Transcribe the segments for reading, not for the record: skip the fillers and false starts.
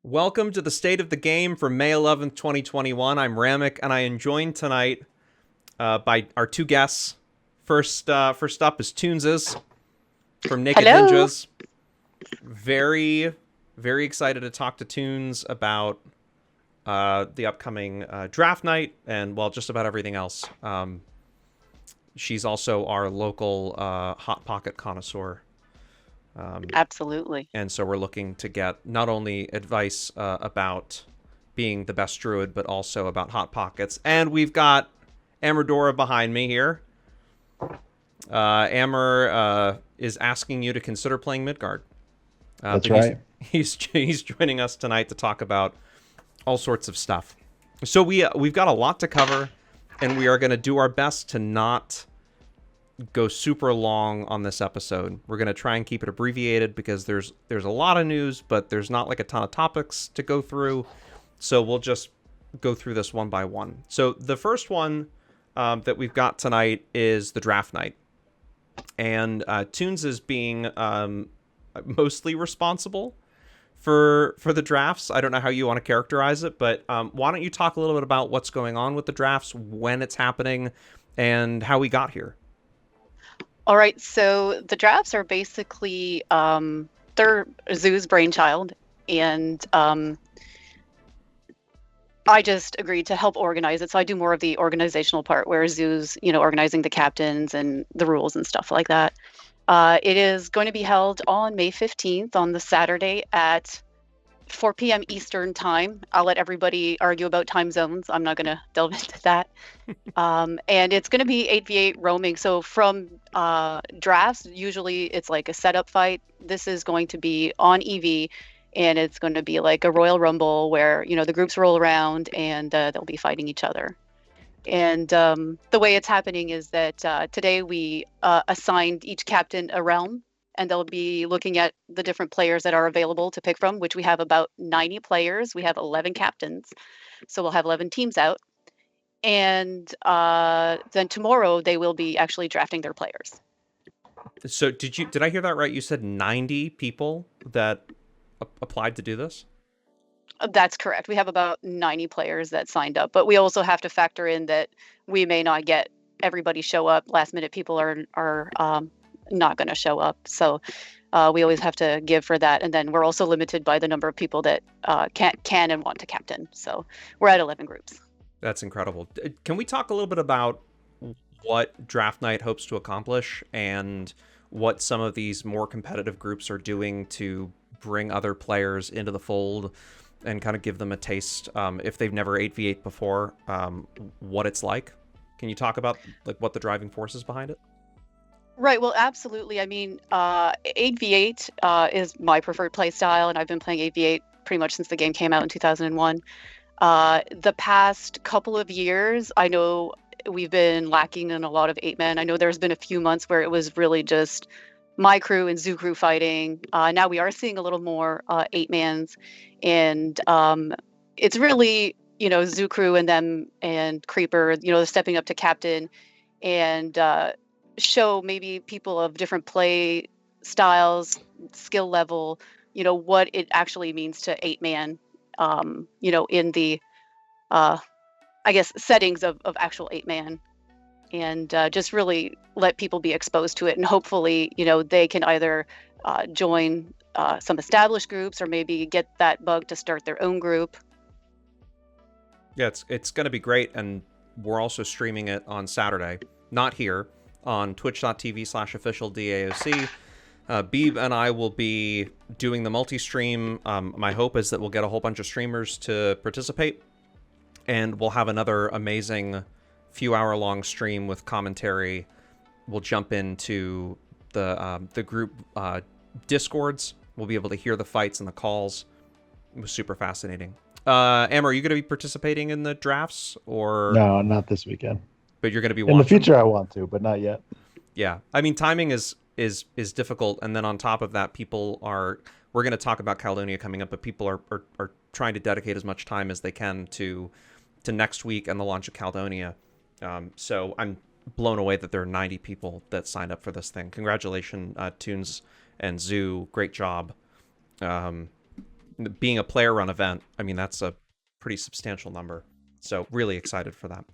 Welcome to the State of the Game for May 11th, 2021. I'm Ramik, and I am joined tonight by our two guests. First up is Tuneses from Naked Hello. Ninjas. Very, very excited to talk to Tunes about the upcoming draft night and, well, just about everything else. She's also our local Hot Pocket connoisseur. Absolutely. And so we're looking to get not only advice about being the best druid, but also about Hot Pockets. And we've got Amurdora behind me here. Amur is asking you to consider playing Midgard. That's right. He's joining us tonight to talk about all sorts of stuff. So we've got a lot to cover, and we are going to do our best to not go super long on this episode. We're going to try and keep it abbreviated because there's a lot of news, but there's not like a ton of topics to go through. So we'll just go through this one by one. So the first one that we've got tonight is the draft night. And Tunes is being mostly responsible for the drafts. I don't know how you want to characterize it, but why don't you talk a little bit about what's going on with the drafts, when it's happening, and how we got here. All right. So the drafts are basically they're Zoo's brainchild, and I just agreed to help organize it. So I do more of the organizational part, where Zoo's organizing the captains and the rules and stuff like that. It is going to be held on May 15th on the Saturday at 4 p.m. Eastern time. I'll let everybody argue about time zones. I'm not going to delve into that. And it's going to be 8v8 roaming. So from drafts, usually it's like a setup fight. This is going to be on EV, and it's going to be like a Royal Rumble where, the groups roll around and they'll be fighting each other. And the way it's happening is that today we assigned each captain a realm, and they'll be looking at the different players that are available to pick from, which we have about 90 players. We have 11 captains. So we'll have 11 teams out. And then tomorrow they will be actually drafting their players. So did I hear that right? You said 90 people that applied to do this? That's correct. We have about 90 players that signed up, but we also have to factor in that we may not get everybody show up. Last minute people are not going to show up. So we always have to give for that. And then we're also limited by the number of people that can and want to captain. So we're at 11 groups. That's incredible. Can we talk a little bit about what Draft Night hopes to accomplish and what some of these more competitive groups are doing to bring other players into the fold and kind of give them a taste, if they've never 8v8 before, what it's like? Can you talk about like what the driving force is behind it? Right. Well, absolutely. I mean, 8v8 is my preferred play style, and I've been playing 8v8 pretty much since the game came out in 2001. The past couple of years, I know we've been lacking in a lot of 8-men. I know there's been a few months where it was really just my crew and Zoo crew fighting. Now we are seeing a little more 8-mans, and it's really, Zoo crew and them and Creeper, stepping up to captain and show maybe people of different play styles, skill level, what it actually means to 8-man, in the, I guess, settings of actual 8-man, and just really let people be exposed to it. And hopefully, they can either join some established groups or maybe get that bug to start their own group. Yeah, it's going to be great. And we're also streaming it on Saturday, not here, on twitch.tv/official DAoC. Beeb and I will be doing the multi-stream. My hope is that we'll get a whole bunch of streamers to participate, and we'll have another amazing few hour-long stream with commentary. We'll jump into the group discords. We'll be able to hear the fights and the calls. It was super fascinating. Am, are you going to be participating in the drafts, or No, not this weekend. But you're going to be watching? In the future, I want to, but not yet. Yeah, I mean, timing is difficult, and then on top of that, we're going to talk about Caledonia coming up, but people are trying to dedicate as much time as they can to next week and the launch of Caledonia. So I'm blown away that there are 90 people that signed up for this thing. Congratulations, Tunes and Zoo. Great job. being a player-run event, I mean, that's a pretty substantial number. So really excited for that.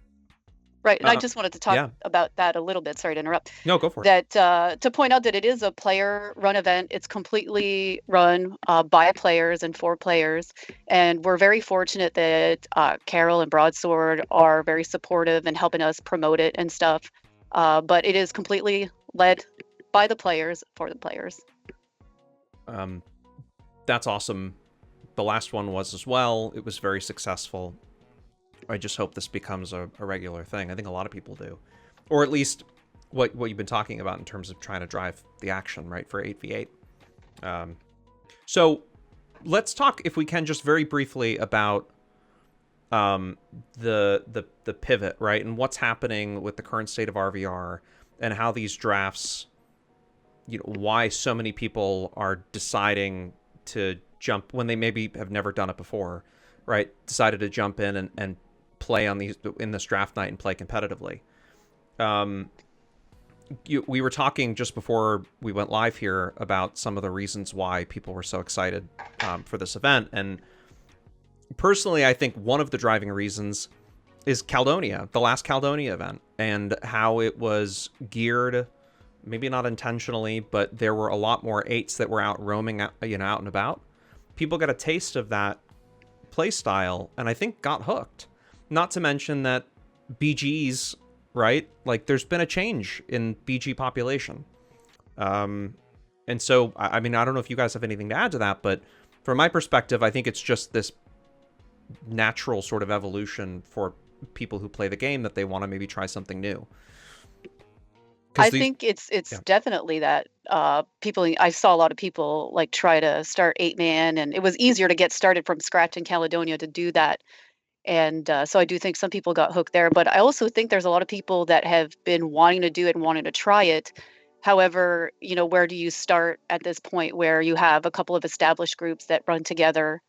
Right, and I just wanted to talk yeah. about that a little bit. Sorry to interrupt. No, go for it. That to point out that it is a player-run event. It's completely run by players and for players, and we're very fortunate that Carol and Broadsword are very supportive and helping us promote it and stuff. But it is completely led by the players for the players. That's awesome. The last one was as well. It was very successful. I just hope this becomes a regular thing. I think a lot of people do. Or at least what you've been talking about in terms of trying to drive the action, right, for 8v8. So let's talk, if we can, just very briefly about the pivot, right, and what's happening with the current state of RVR and how these drafts, why so many people are deciding to jump when they maybe have never done it before, right, decided to jump in and play in this draft night and play competitively. We were talking just before we went live here about some of the reasons why people were so excited for this event, and personally, I think one of the driving reasons is Caledonia, the last Caledonia event, and how it was geared, maybe not intentionally, but there were a lot more 8s that were out roaming out and about. People got a taste of that play style, and I think got hooked. Not to mention that BGs, right? Like, there's been a change in BG population. And so, I mean, I don't know if you guys have anything to add to that, but from my perspective, I think it's just this natural sort of evolution for people who play the game that they want to maybe try something new. I think it's definitely that I saw a lot of people like try to start 8-man, and it was easier to get started from scratch in Caledonia to do that. And so I do think some people got hooked there, but I also think there's a lot of people that have been wanting to do it and wanting to try it. However, where do you start at this point where you have a couple of established groups that run together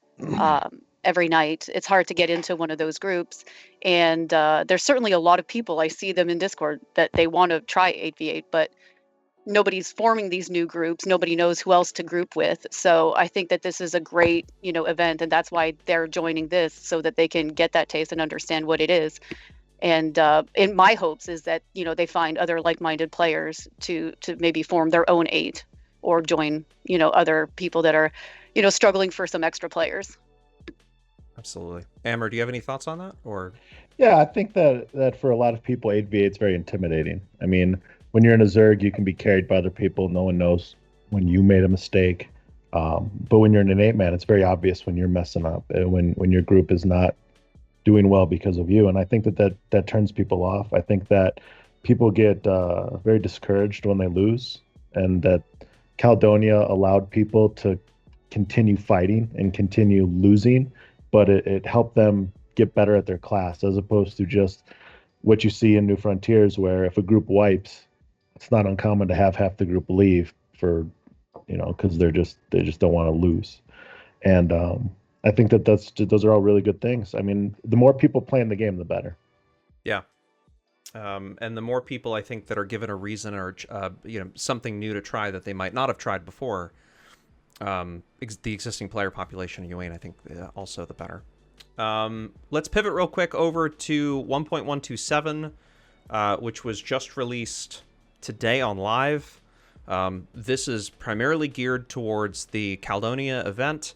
every night? It's hard to get into one of those groups. And there's certainly a lot of people, I see them in Discord, that they want to try 8v8, but nobody's forming these new groups. Nobody knows who else to group with. So I think that this is a great, event, and that's why they're joining this, so that they can get that taste and understand what it is. And in my hopes is that, they find other like-minded players to maybe form their own 8 or join, other people that are, struggling for some extra players. Absolutely. Amber, do you have any thoughts on that? Or yeah, I think that for a lot of people, 8v8 is very intimidating. I mean, when you're in a Zerg, you can be carried by other people. No one knows when you made a mistake. But when you're in an 8-man, it's very obvious when you're messing up, when your group is not doing well because of you. And I think that turns people off. I think that people get very discouraged when they lose, and that Caledonia allowed people to continue fighting and continue losing, but it helped them get better at their class, as opposed to just what you see in New Frontiers, where if a group wipes, it's not uncommon to have half the group leave for, because they just don't want to lose. And I think those are all really good things. I mean, the more people playing the game, the better. Yeah. And the more people, I think, that are given a reason or something new to try that they might not have tried before, the existing player population of Ywain, I think, also the better. Let's pivot real quick over to 1.127, which was just released today on live. This is primarily geared towards the Caledonia event.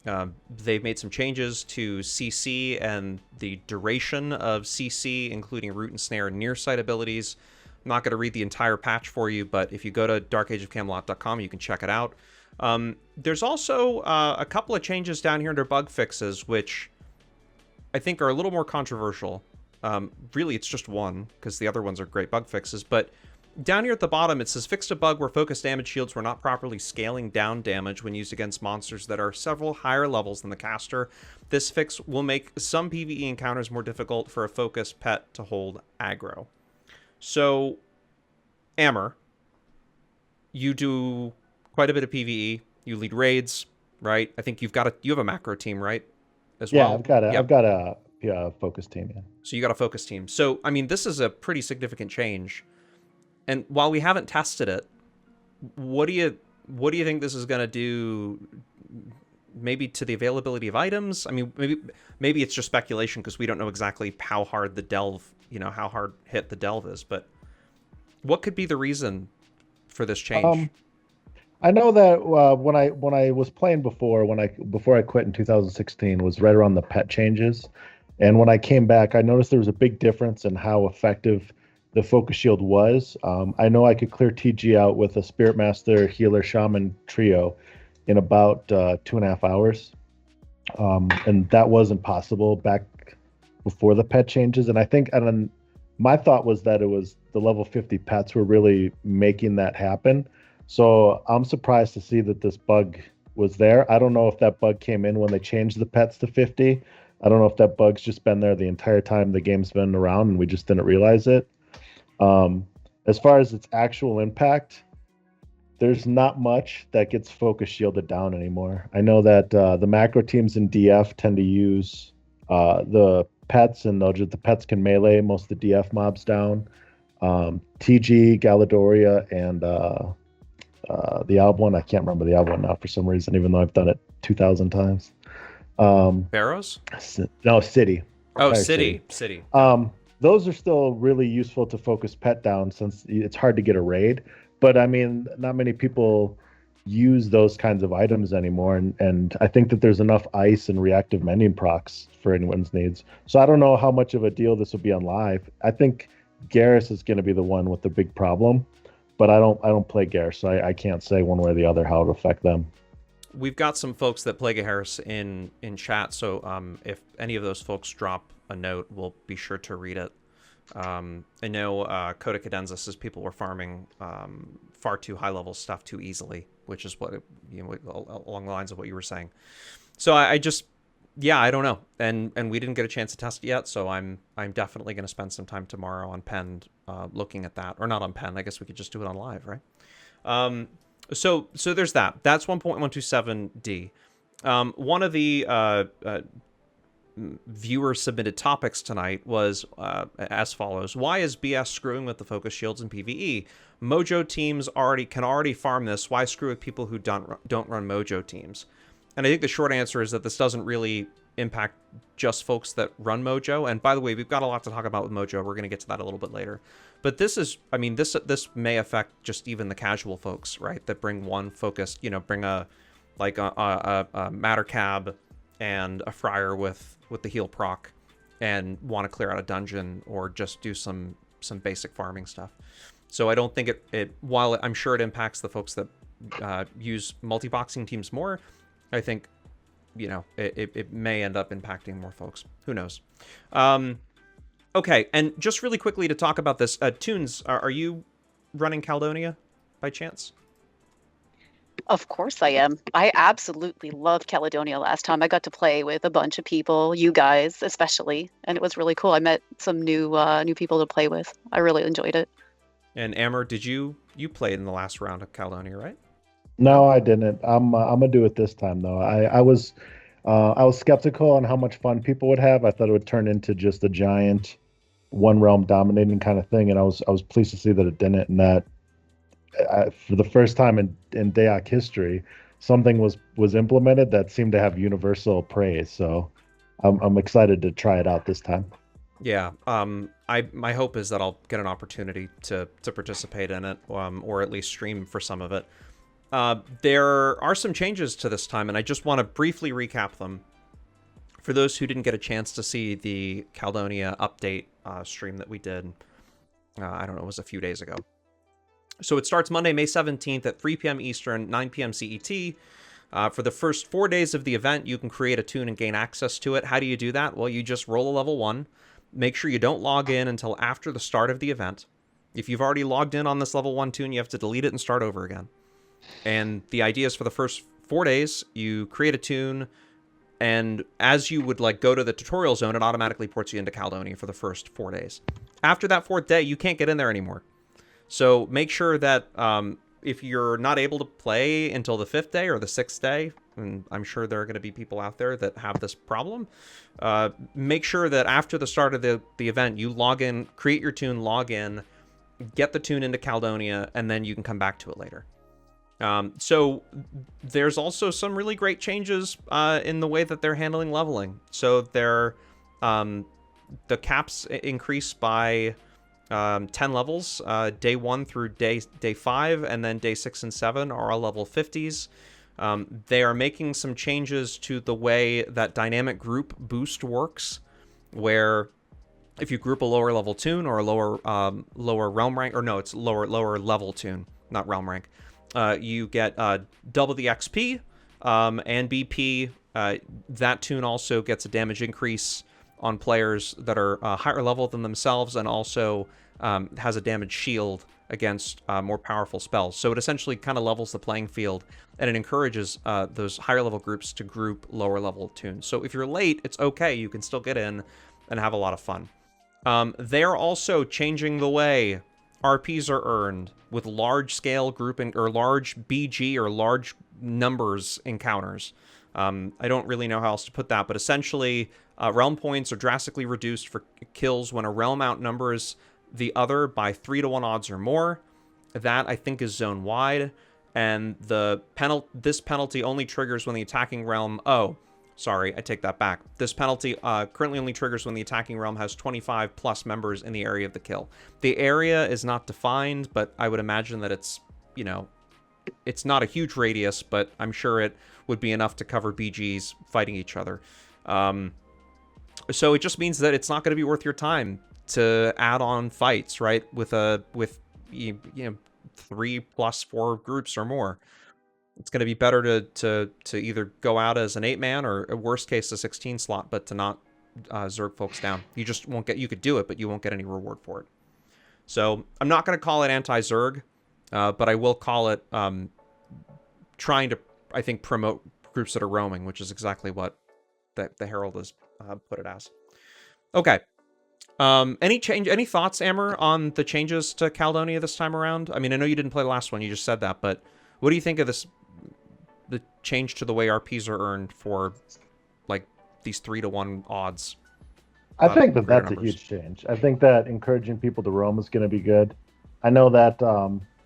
They've made some changes to CC and the duration of CC, including root and snare and near sight abilities. I'm not going to read the entire patch for you, but if you go to darkageofcamelot.com, you can check it out. There's also a couple of changes down here under bug fixes, which I think are a little more controversial. Really, it's just one, because the other ones are great bug fixes. But down here at the bottom, it says, fixed a bug where focus damage shields were not properly scaling down damage when used against monsters that are several higher levels than the caster. This fix will make some PvE encounters more difficult for a focus pet to hold aggro. So, Amber, you do quite a bit of PvE. You lead raids, right? I think you have a macro team, right? As well. I've got a focus team. Yeah. So you got a focus team. So I mean, this is a pretty significant change. And while we haven't tested it, what do you think this is going to do maybe to the availability of items. I mean, maybe it's just speculation because we don't know exactly how hard the delve, how hard hit the delve is. But what could be the reason for this change? I know that when I was playing before I quit in 2016 was right around the pet changes, and when I came back, I noticed there was a big difference in how effective the focus shield was. I know I could clear TG out with a Spirit Master, Healer, Shaman trio in about 2.5 hours, and that wasn't possible back before the pet changes. And I think, my thought was that it was the level 50 pets were really making that happen. So I'm surprised to see that this bug was there. I don't know if that bug came in when they changed the pets to 50. I don't know if that bug's just been there the entire time the game's been around and we just didn't realize it. As far as its actual impact, there's not much that gets focus shielded down anymore. I know that the macro teams in DF tend to use the pets, and the pets can melee most of the DF mobs down. TG, Caledonia, and the Alb one, I can't remember the Alb one now for some reason, even though I've done it 2,000 times. Barrows? No, City. Oh, City. Those are still really useful to focus pet down since it's hard to get a raid. But I mean, not many people use those kinds of items anymore, and I think that there's enough ice and reactive mending procs for anyone's needs. So I don't know how much of a deal this will be on live. I think Garrus is going to be the one with the big problem, but I don't play Garrus, so I can't say one way or the other how it'll affect them. We've got some folks that play Garrus in chat, so if any of those folks drop a note, we'll be sure to read it. I know Coda Cadenza says people were farming far too high level stuff too easily, which is what along the lines of what you were saying. So I just, I don't know, and we didn't get a chance to test it yet. So I'm definitely going to spend some time tomorrow on Pen looking at that, or not on Pen. I guess we could just do it on live, right? So there's that. That's 1.127D. One of the viewer submitted topics tonight was as follows: why is BS screwing with the focus shields in PvE? Mojo teams can already farm this. Why screw with people who don't run Mojo teams? And I think the short answer is that this doesn't really impact just folks that run Mojo. And by the way, we've got a lot to talk about with Mojo. We're going to get to that a little bit later. But this is, I mean, this may affect just even the casual folks, right? That bring one focused, bring a Matter Cab and a Friar with the heal proc and want to clear out a dungeon or just do some basic farming stuff. So I don't think it while I'm sure it impacts the folks that use multi-boxing teams more, I think, it may end up impacting more folks. Who knows? Okay, and just really quickly to talk about this, Tunes, are you running Caledonia by chance? Of course I am. I absolutely loved Caledonia last time. I got to play with a bunch of people, you guys especially, and it was really cool. I met some new people to play with. I really enjoyed it. And Amber, did you played in the last round of Caledonia, right? No, I didn't. I'm gonna do it this time though. I was skeptical on how much fun people would have. I thought it would turn into just a giant one realm dominating kind of thing, and I was pleased to see that it didn't, and that for the first time in DAoC history, something was implemented that seemed to have universal praise. So I'm excited to try it out this time. Yeah. My hope is that I'll get an opportunity to participate in it, or at least stream for some of it. There are some changes to this time, and I just want to briefly recap them for those who didn't get a chance to see the Caledonia update stream that we did. I don't know, it was a few days ago. So it starts Monday, May 17th at 3 p.m. Eastern, 9 p.m. CET. For the first 4 days of the event, you can create a tune and gain access to it. How do you do that? Well, you just roll a level 1. Make sure you don't log in until after the start of the event. If you've already logged in on this level 1 tune, you have to delete it and start over again. And the idea is for the first 4 days, you create a tune, and as you would go to the tutorial zone, it automatically ports you into Caledonia for the first 4 days. After that 4th day, you can't get in there anymore. So make sure that if you're not able to play until the 5th day or the 6th day, and I'm sure there are going to be people out there that have this problem, make sure that after the start of the event, you log in, create your tune, log in, get the tune into Caledonia, and then you can come back to it later. So there's also some really great changes in the way that they're handling leveling. So the caps increase by 10 levels. Day 1 through day 5, and then day 6 and 7 are all level 50s. They are making some changes to the way that dynamic group boost works, where if you group a lower level tune or a lower realm rank, or no, it's lower level tune, not realm rank, you get double the XP and BP. That tune also gets a damage increase on players that are higher level than themselves, and also has a damage shield against more powerful spells. So it essentially kind of levels the playing field, and it encourages those higher level groups to group lower level tunes. So if you're late, it's okay. You can still get in and have a lot of fun. They're also changing the way RPs are earned with large scale grouping, or large BG, or large numbers encounters. I don't really know how else to put that, but essentially realm points are drastically reduced for kills when a realm outnumbers the other by 3-to-1 odds or more. That, I think, is zone wide, and this penalty only triggers when the attacking realm... Oh, sorry, I take that back. This penalty currently only triggers when the attacking realm has 25 plus members in the area of the kill. The area is not defined, but I would imagine that it's, you know, it's not a huge radius, but I'm sure it would be enough to cover BGs fighting each other. So it just means that it's not going to be worth your time to add on fights, right? With you know, 3+4 groups or more. It's going to be better to either go out as an 8-man, or at worst case a 16 slot, but to not Zerg folks down. You just won't get... You could do it, but you won't get any reward for it. So I'm not going to call it anti-Zerg, but I will call it trying to, I think, promote groups that are roaming, which is exactly what the Herald has put it as. Okay. Any thoughts, Amber, on the changes to Caledonia this time around? I mean, I know you didn't play the last one, you just said that, but what do you think of the change to the way RPs are earned for, like, these 3-to-1 odds? I think that's numbers. a huge change. I think that encouraging people to roam is going to be good. I know that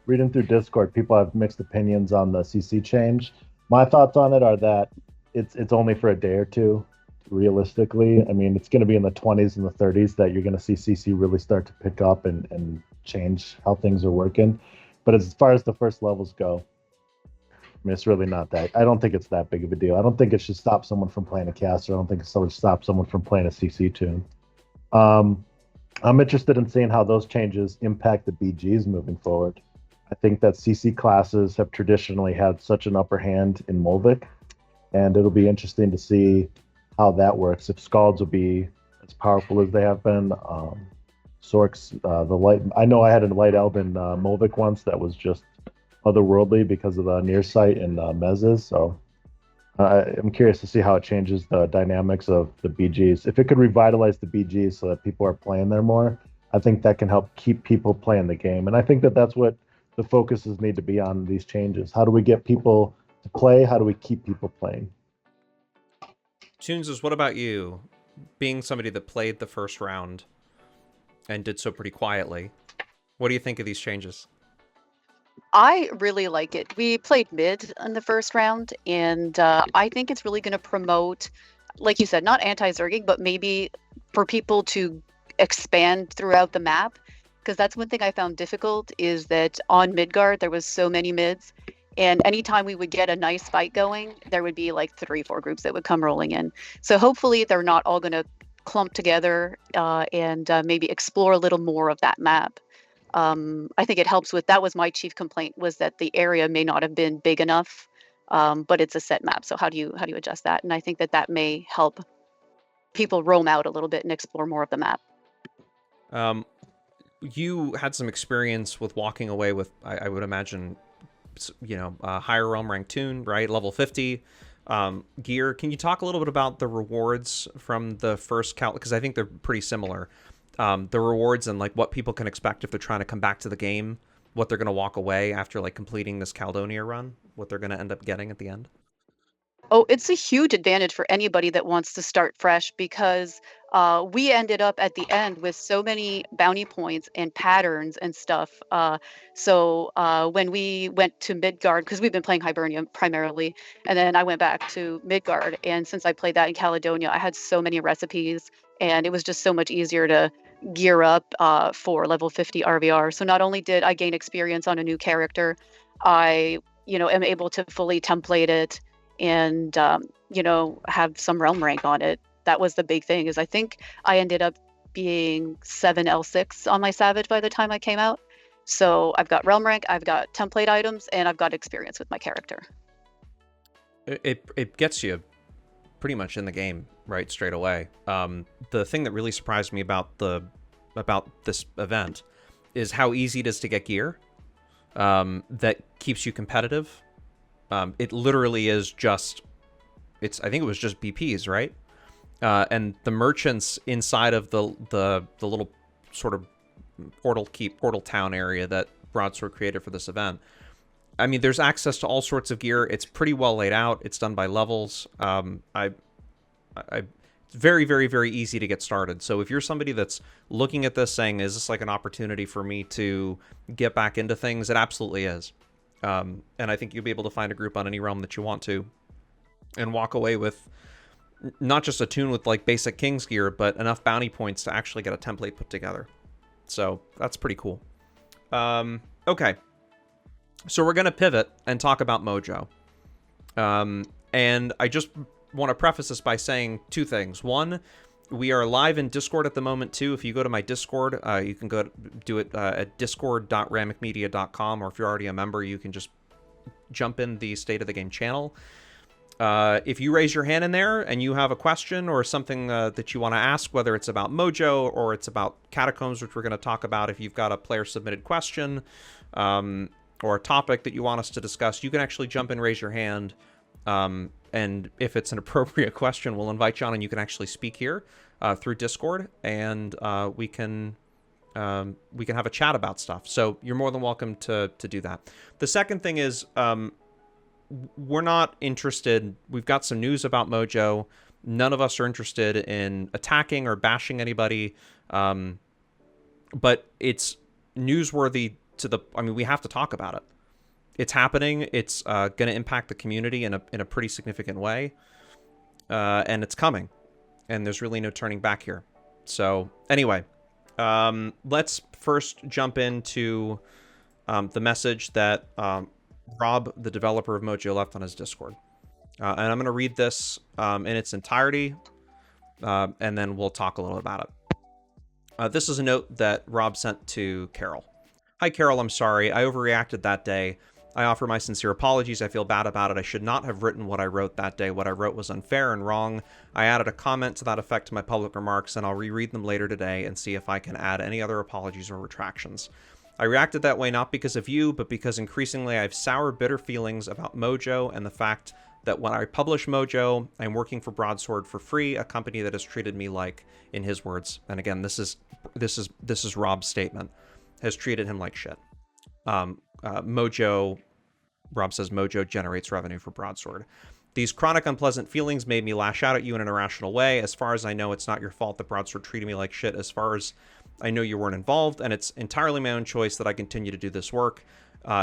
reading through Discord, people have mixed opinions on the CC change. My thoughts on it are that it's only for a day or two. Realistically, I mean, it's going to be in the 20s and the 30s that you're going to see CC really start to pick up and change how things are working. But as far as the first levels go, I mean, it's really not that. I don't think it's that big of a deal. I don't think it should stop someone from playing a caster. I don't think it should stop someone from playing a CC tune. I'm interested in seeing how those changes impact the BGs moving forward. I think that CC classes have traditionally had such an upper hand in Molvik, and it'll be interesting to see how that works. If Scalds will be as powerful as they have been. Sorks, the light... I know I had a light elb in Molvik once that was just otherworldly because of the near sight and mezzes. So I'm curious to see how it changes the dynamics of the BGs. If it could revitalize the BGs so that people are playing there more, I think that can help keep people playing the game. And I think that that's what the focuses need to be on these changes. How do we get people to play? How do we keep people playing? Tuneses, what about you? Being somebody that played the first round and did so pretty quietly, what do you think of these changes? I really like it. We played mid in the first round, and I think it's really going to promote, like you said, not anti-Zerging, but maybe for people to expand throughout the map. Because that's one thing I found difficult, is that on Midgard, there was so many mids, and anytime we would get a nice fight going, there would be like 3-4 groups that would come rolling in. So hopefully they're not all going to clump together and maybe explore a little more of that map. I think it helps with... That was my chief complaint, was that the area may not have been big enough, but it's a set map. So how do you adjust that? And I think that may help people roam out a little bit and explore more of the map. You had some experience with walking away with, I would imagine, you know, higher realm rank tune, right? Level 50 gear. Can you talk a little bit about the rewards from the first count? Because I think they're pretty similar. The rewards and like what people can expect if they're trying to come back to the game, what they're going to walk away after like completing this Caledonia run, what they're going to end up getting at the end. Oh, it's a huge advantage for anybody that wants to start fresh, because we ended up at the end with so many bounty points and patterns and stuff. So when we went to Midgard, because we've been playing Hibernia primarily, and then I went back to Midgard, and since I played that in Caledonia, I had so many recipes, and it was just so much easier to gear up for level 50 RVR. So not only did I gain experience on a new character, I am able to fully template it and have some realm rank on it. That was the big thing. Is I think I ended up being 7L6 on my Savage by the time I came out. So I've got realm rank, I've got template items, and I've got experience with my character. It gets you pretty much in the game right straight away. The thing that really surprised me about this event is how easy it is to get gear that keeps you competitive. It literally is just, I think it was just BPs, right? And the merchants inside of the little sort of portal town area that Broadsword created for this event. I mean, there's access to all sorts of gear. It's pretty well laid out. It's done by levels. It's very, very, very easy to get started. So if you're somebody that's looking at this saying, is this like an opportunity for me to get back into things? It absolutely is. And I think you'll be able to find a group on any realm that you want to and walk away with not just a tune with like basic King's gear, but enough bounty points to actually get a template put together. So that's pretty cool. Okay. So we're going to pivot and talk about Mojo. And I just want to preface this by saying two things. One, we are live in Discord at the moment too. If you go to my Discord, you can go do it at discord.ramikmedia.com, or if you're already a member, you can just jump in the State of the Game channel. If you raise your hand in there and you have a question or something that you want to ask, whether it's about Mojo or it's about Catacombs, which we're going to talk about, if you've got a player submitted question or a topic that you want us to discuss, you can actually jump in, raise your hand. And if it's an appropriate question, we'll invite you on and you can actually speak here through Discord, and we can have a chat about stuff. So you're more than welcome to do that. The second thing is, we're not interested. We've got some news about Mojo. None of us are interested in attacking or bashing anybody. But it's newsworthy we have to talk about it. It's happening. It's going to impact the community in a pretty significant way. And it's coming. And there's really no turning back here. So anyway, let's first jump into the message that Rob, the developer of Mojo, left on his Discord. And I'm going to read this in its entirety, and then we'll talk a little about it. This is a note that Rob sent to Carol. Hi, Carol. I'm sorry. I overreacted that day. I offer my sincere apologies. I feel bad about it. I should not have written what I wrote that day. What I wrote was unfair and wrong. I added a comment to that effect to my public remarks, and I'll reread them later today and see if I can add any other apologies or retractions. I reacted that way not because of you, but because increasingly I have sour, bitter feelings about Mojo and the fact that when I publish Mojo, I'm working for Broadsword for free, a company that has treated me like, in his words, and again, this is Rob's statement, has treated him like shit. Mojo, Rob says Mojo generates revenue for Broadsword. These chronic unpleasant feelings made me lash out at you in an irrational way. As far as I know, it's not your fault that Broadsword treated me like shit. As far as I know, you weren't involved, and it's entirely my own choice that I continue to do this work.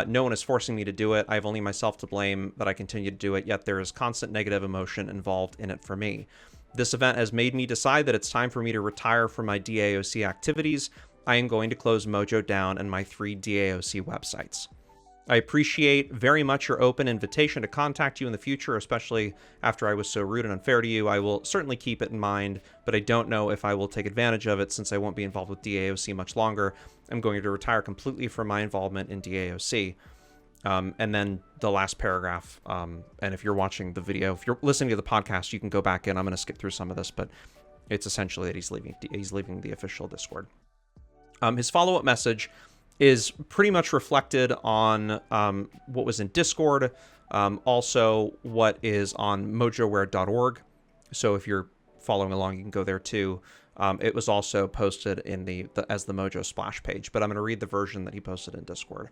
No one is forcing me to do it. I have only myself to blame that I continue to do it, yet there is constant negative emotion involved in it for me. This event has made me decide that it's time for me to retire from my DAoC activities. I am going to close Mojo down and my 3 DAoC websites. I appreciate very much your open invitation to contact you in the future, especially after I was so rude and unfair to you. I will certainly keep it in mind, but I don't know if I will take advantage of it since I won't be involved with DAoC much longer. I'm going to retire completely from my involvement in DAoC. And then the last paragraph, and if you're watching the video, if you're listening to the podcast, you can go back in. I'm going to skip through some of this, but it's essentially that he's leaving the official Discord. His follow-up message is pretty much reflected on what was in Discord, also what is on mojoware.org. So if you're following along, you can go there too. It was also posted in as the Mojo splash page, but I'm going to read the version that he posted in Discord.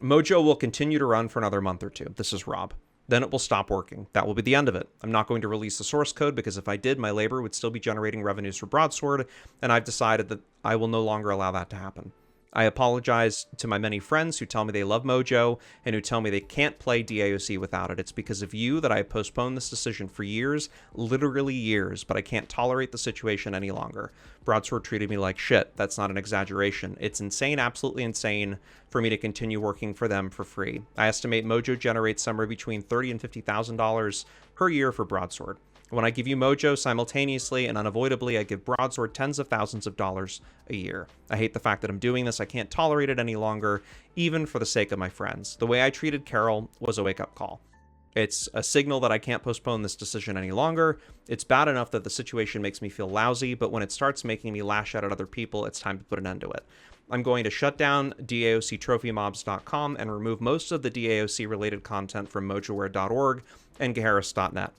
Mojo will continue to run for another month or two. This is Rob. then it will stop working. That will be the end of it. I'm not going to release the source code because if I did, my labor would still be generating revenues for Broadsword, and I've decided that I will no longer allow that to happen. I apologize to my many friends who tell me they love Mojo and who tell me they can't play DAoC without it. It's because of you that I have postponed this decision for years, literally years, but I can't tolerate the situation any longer. Broadsword treated me like shit. That's not an exaggeration. It's insane, absolutely insane, for me to continue working for them for free. I estimate Mojo generates somewhere between $30,000 and $50,000 per year for Broadsword. When I give you Mojo simultaneously and unavoidably, I give Broadsword tens of thousands of dollars a year. I hate the fact that I'm doing this. I can't tolerate it any longer, even for the sake of my friends. The way I treated Carol was a wake-up call. It's a signal that I can't postpone this decision any longer. It's bad enough that the situation makes me feel lousy, but when it starts making me lash out at other people, it's time to put an end to it. I'm going to shut down DAoCTrophyMobs.com and remove most of the DAoC-related content from Mojoware.org and Geharis.net.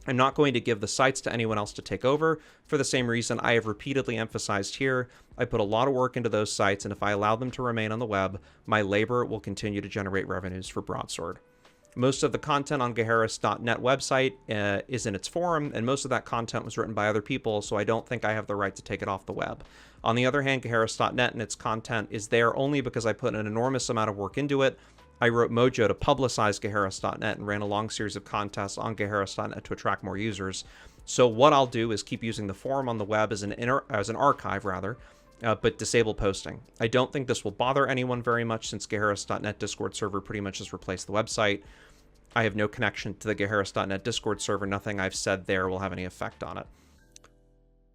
I'm not going to give the sites to anyone else to take over for the same reason I have repeatedly emphasized here. I put a lot of work into those sites, and if I allow them to remain on the web, my labor will continue to generate revenues for Broadsword. Most of the content on Geharis.net website is in its forum, and most of that content was written by other people, so I don't think I have the right to take it off the web. On the other hand, Geharis.net and its content is there only because I put an enormous amount of work into it. I wrote Mojo to publicize Geharis.net and ran a long series of contests on Geharis.net to attract more users. So what I'll do is keep using the forum on the web as an archive, but disable posting. I don't think this will bother anyone very much since Geharis.net Discord server pretty much has replaced the website. I have no connection to the Geharis.net Discord server. Nothing I've said there will have any effect on it.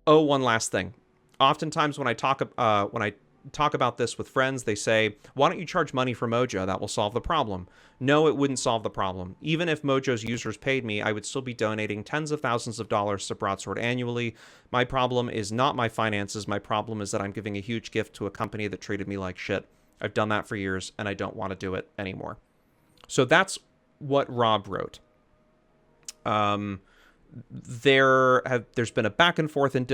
Oh, one last thing. Oftentimes when I talk about this with friends, they say, why don't you charge money for Mojo? That will solve the problem. No, it wouldn't solve the problem. Even if Mojo's users paid me, I would still be donating tens of thousands of dollars to Broadsword annually. My problem is not my finances. My problem is that I'm giving a huge gift to a company that treated me like shit. I've done that for years, and I don't want to do it anymore. So that's what Rob wrote. There's been a back and forth in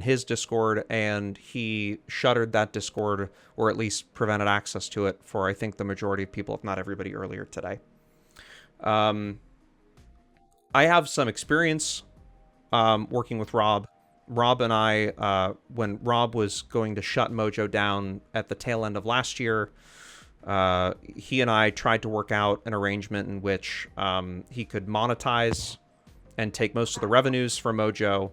his Discord, and he shuttered that Discord, or at least prevented access to it for, I think, the majority of people, if not everybody, earlier today. I have some experience working with Rob. Rob and I, when Rob was going to shut Mojo down at the tail end of last year, he and I tried to work out an arrangement in which he could monetize and take most of the revenues from Mojo,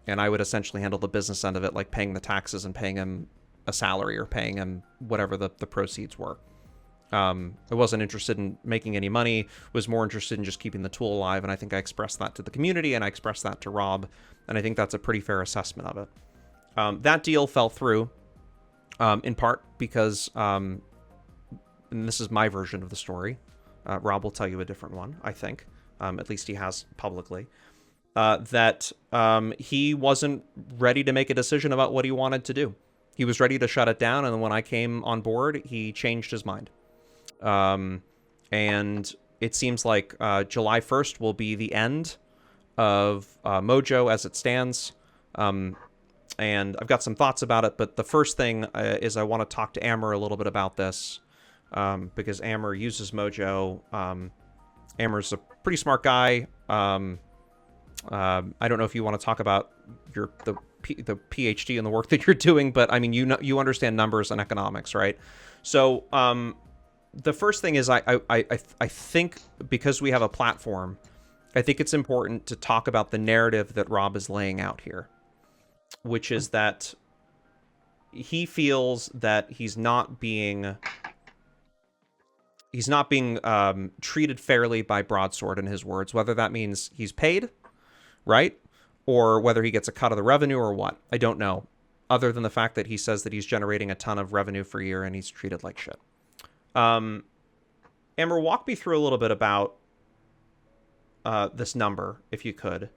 and I would essentially handle the business end of it, like paying the taxes and paying him a salary or paying him whatever the proceeds were. I wasn't interested in making any money, was more interested in just keeping the tool alive, and I think I expressed that to the community, and I expressed that to Rob, and I think that's a pretty fair assessment of it. That deal fell through, in part because, and this is my version of the story, Rob will tell you a different one, I think. At least he has publicly, that he wasn't ready to make a decision about what he wanted to do. He was ready to shut it down, and then when I came on board, he changed his mind. And it seems like July 1st will be the end of Mojo as it stands. And I've got some thoughts about it, but the first thing is I want to talk to Amber a little bit about this, because Amber uses Mojo. Amber's a pretty smart guy. I don't know if you want to talk about the PhD and the work that you're doing, but I mean, you understand numbers and economics, right? So the first thing is I think because we have a platform, I think it's important to talk about the narrative that Rob is laying out here, which is that he feels that he's not being treated fairly by Broadsword, in his words, whether that means he's paid, right? Or whether he gets a cut of the revenue or what. I don't know, other than the fact that he says that he's generating a ton of revenue for a year and he's treated like shit. Amber, walk me through a little bit about this number, if you could.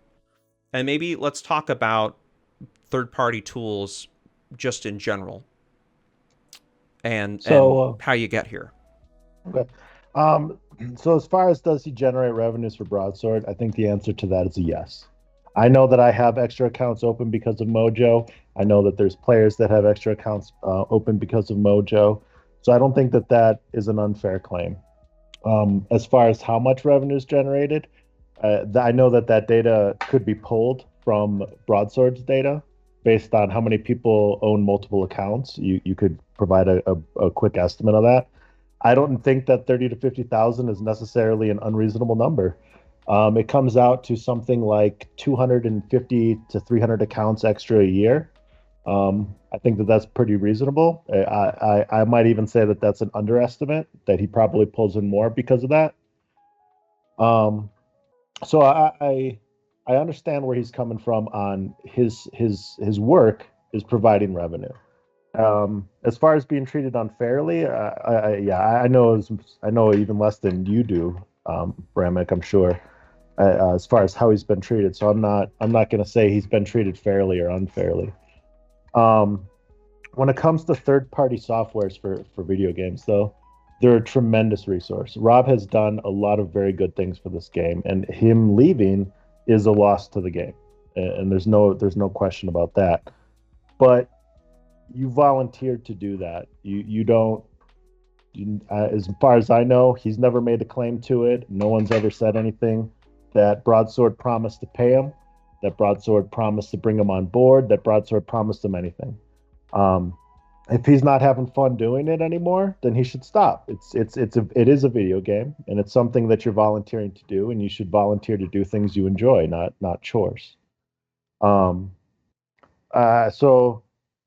And maybe let's talk about third-party tools just in general and how you get here. Okay. So as far as does he generate revenues for Broadsword, I think the answer to that is a yes. I know that I have extra accounts open because of Mojo. I know that there's players that have extra accounts open because of Mojo. So I don't think that is an unfair claim. As far as how much revenue is generated, I know that data could be pulled from Broadsword's data based on how many people own multiple accounts. You could provide a quick estimate of that. I don't think that 30 to 50,000 is necessarily an unreasonable number. It comes out to something like 250 to 300 accounts extra a year. I think that that's pretty reasonable. I might even say that that's an underestimate, that he probably pulls in more because of that. So I understand where he's coming from on his work is providing revenue. As far as being treated unfairly, I know even less than you do, Ramik, I'm sure, as far as how he's been treated. So I'm not going to say he's been treated fairly or unfairly. When it comes to third-party softwares for video games, though, they're a tremendous resource. Rob has done a lot of very good things for this game, and him leaving is a loss to the game, and there's no question about that. But you volunteered to do that. You don't. As far as I know, he's never made a claim to it. No one's ever said anything. That Broadsword promised to pay him. That Broadsword promised to bring him on board. That Broadsword promised him anything. If he's not having fun doing it anymore, then he should stop. It is a video game, and it's something that you're volunteering to do, and you should volunteer to do things you enjoy, not chores. So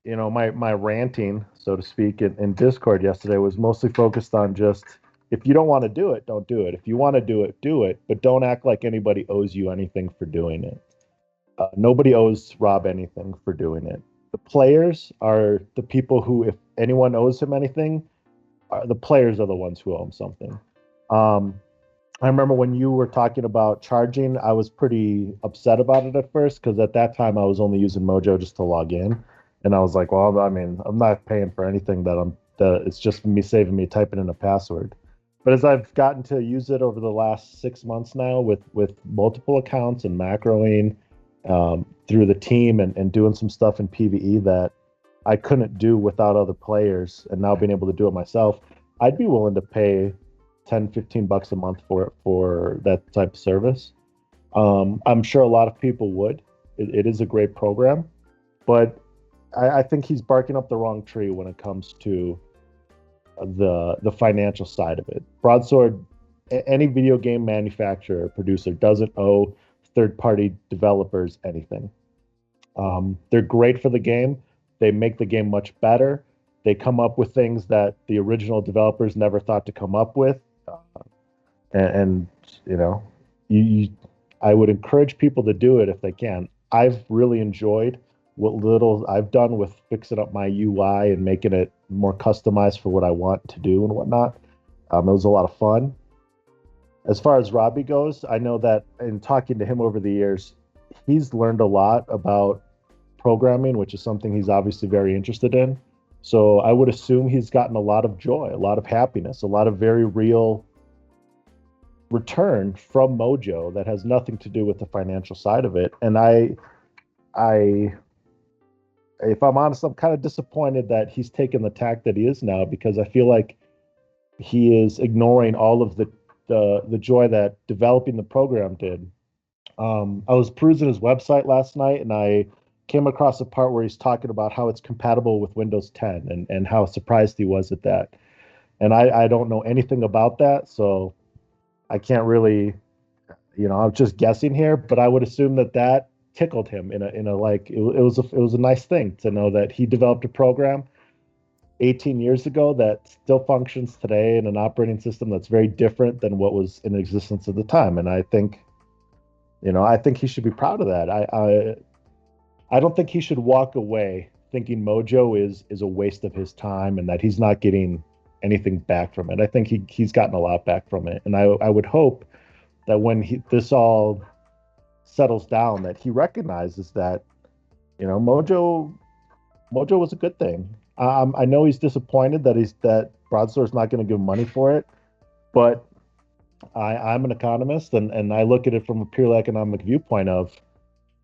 my ranting, so to speak, in Discord yesterday was mostly focused on just, if you don't want to do it, don't do it. If you want to do it, but don't act like anybody owes you anything for doing it. Nobody owes Rob anything for doing it. The players are the people who, if anyone owes him anything, the players are the ones who owe him something. I remember when you were talking about charging, I was pretty upset about it at first, because at that time I was only using Mojo just to log in. And I was like, well, I mean, I'm not paying for anything that it's just me saving me typing in a password. But as I've gotten to use it over the last 6 months now with multiple accounts and macroing through the team and doing some stuff in PvE that I couldn't do without other players, and now being able to do it myself, I'd be willing to pay $10-15 a month for that type of service. I'm sure a lot of people would. It is a great program, but I think he's barking up the wrong tree when it comes to the financial side of it. Broadsword, any video game manufacturer or producer doesn't owe third-party developers anything. They're great for the game. They make the game much better. They come up with things that the original developers never thought to come up with. I would encourage people to do it if they can. I've really enjoyed what little I've done with fixing up my UI and making it more customized for what I want to do and whatnot. It was a lot of fun. As far as Robbie goes, I know that in talking to him over the years, he's learned a lot about programming, which is something he's obviously very interested in. So I would assume he's gotten a lot of joy, a lot of happiness, a lot of very real return from Mojo that has nothing to do with the financial side of it. And if I'm honest, I'm kind of disappointed that he's taken the tack that he is now, because I feel like he is ignoring all of the joy that developing the program did. I was perusing his website last night, and I came across a part where he's talking about how it's compatible with Windows 10 and how surprised he was at that. And I don't know anything about that, so I can't really, I'm just guessing here, but I would assume that tickled him in a like, it was a nice thing to know that he developed a program 18 years ago that still functions today in an operating system that's very different than what was in existence at the time. And I think he should be proud of that. I don't think he should walk away thinking Mojo is a waste of his time and that he's not getting anything back from it. I think he's gotten a lot back from it. And I would hope that when this all settles down, that he recognizes that, Mojo was a good thing. I know he's disappointed that Broadsword's not going to give money for it, but I'm an economist, and I look at it from a purely economic viewpoint of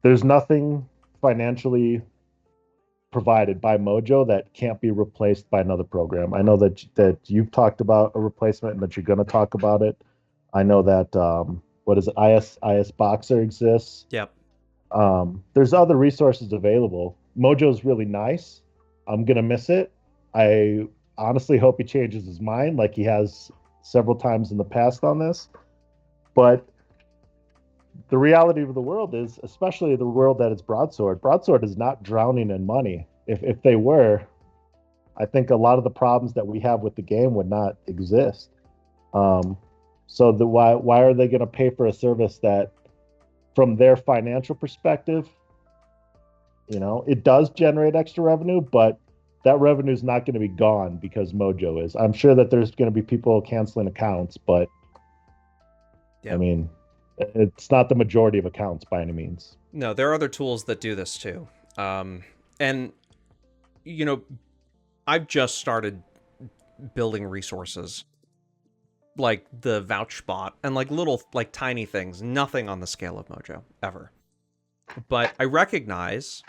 there's nothing financially provided by Mojo that can't be replaced by another program. I know that you've talked about a replacement and that you're going to talk about it. I know that what is it? IS Boxer exists. Yep. There's other resources available. Mojo's really nice. I'm gonna miss it. I honestly hope he changes his mind, like he has several times in the past on this. But the reality of the world is, especially the world that is Broadsword is not drowning in money. If they were, I think a lot of the problems that we have with the game would not exist. So why are they going to pay for a service that, from their financial perspective, it does generate extra revenue, but that revenue is not going to be gone because Mojo is. I'm sure that there's going to be people canceling accounts, but I mean, it's not the majority of accounts by any means. No, there are other tools that do this too. And, I've just started building resources like the vouch bot and like little, like tiny things, nothing on the scale of Mojo ever. But I recognize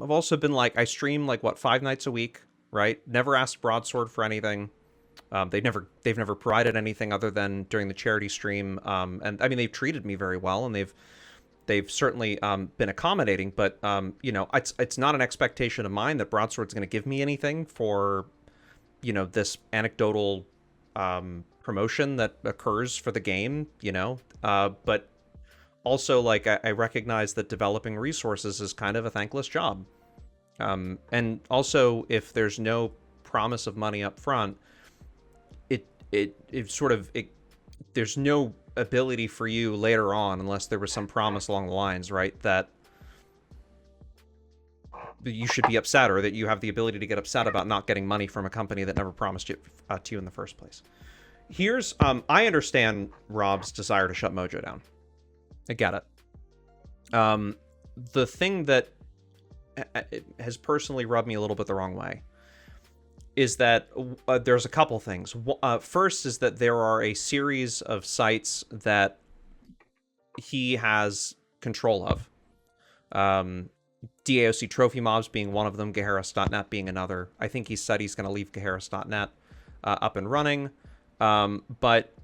I've also been like, I stream like 5 nights a week, right? Never asked Broadsword for anything. They've never provided anything other than during the charity stream. And I mean, they've treated me very well, and they've certainly been accommodating. But it's not an expectation of mine that Broadsword's going to give me anything for this anecdotal promotion that occurs for the game. But also, like, I recognize that developing resources is kind of a thankless job. And also, if there's no promise of money up front, there's no ability for you later on, unless there was some promise along the lines, right, that you should be upset, or that you have the ability to get upset about not getting money from a company that never promised it to you in the first place. Here's, I understand Rob's desire to shut Mojo down. I get it. The thing that has personally rubbed me a little bit the wrong way is that there's a couple things. First is that there are a series of sites that he has control of. DAoC trophy mobs being one of them, Geharos.net being another. I think he said he's going to leave Geharos.net up and running. But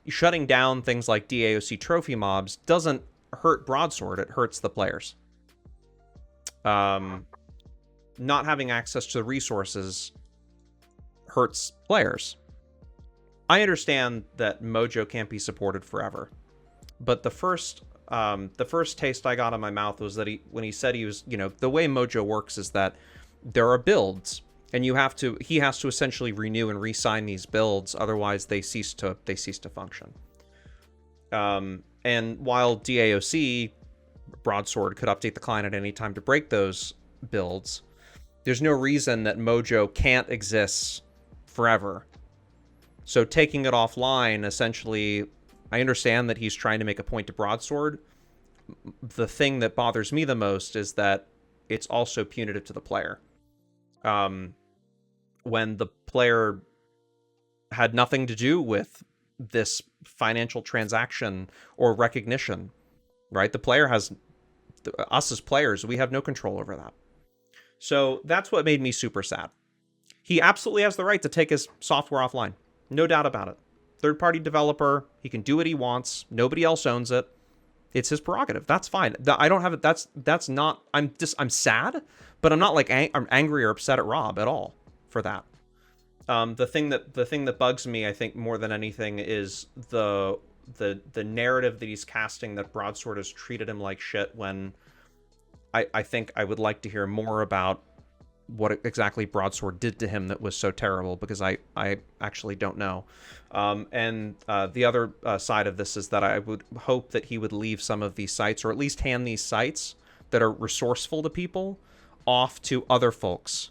shutting down things like DAoC trophy mobs doesn't hurt Broadsword, it hurts the players. Not having access to the resources hurts players. I understand that Mojo can't be supported forever, but the first taste I got in my mouth was that when he said he was, the way Mojo works is that there are builds, and he has to essentially renew and re-sign these builds, otherwise they cease to function. And while DAoC Broadsword could update the client at any time to break those builds, there's no reason that Mojo can't exist forever. So taking it offline, essentially, I understand that he's trying to make a point to Broadsword. The thing that bothers me the most is that it's also punitive to the player. When the player had nothing to do with this financial transaction or recognition, right? The player has, us as players, we have no control over that. So that's what made me super sad. He absolutely has the right to take his software offline. No doubt about it. Third-party developer, he can do what he wants. Nobody else owns it. It's his prerogative. That's fine. I don't have it. That's not. I'm sad, but I'm not like I'm angry or upset at Rob at all for that. The thing that bugs me, I think, more than anything, is the narrative that he's casting that Broadsword has treated him like shit. When I think I would like to hear more about what exactly Broadsword did to him that was so terrible, because I actually don't know. And the other side of this is that I would hope that he would leave some of these sites, or at least hand these sites that are resourceful to people, off to other folks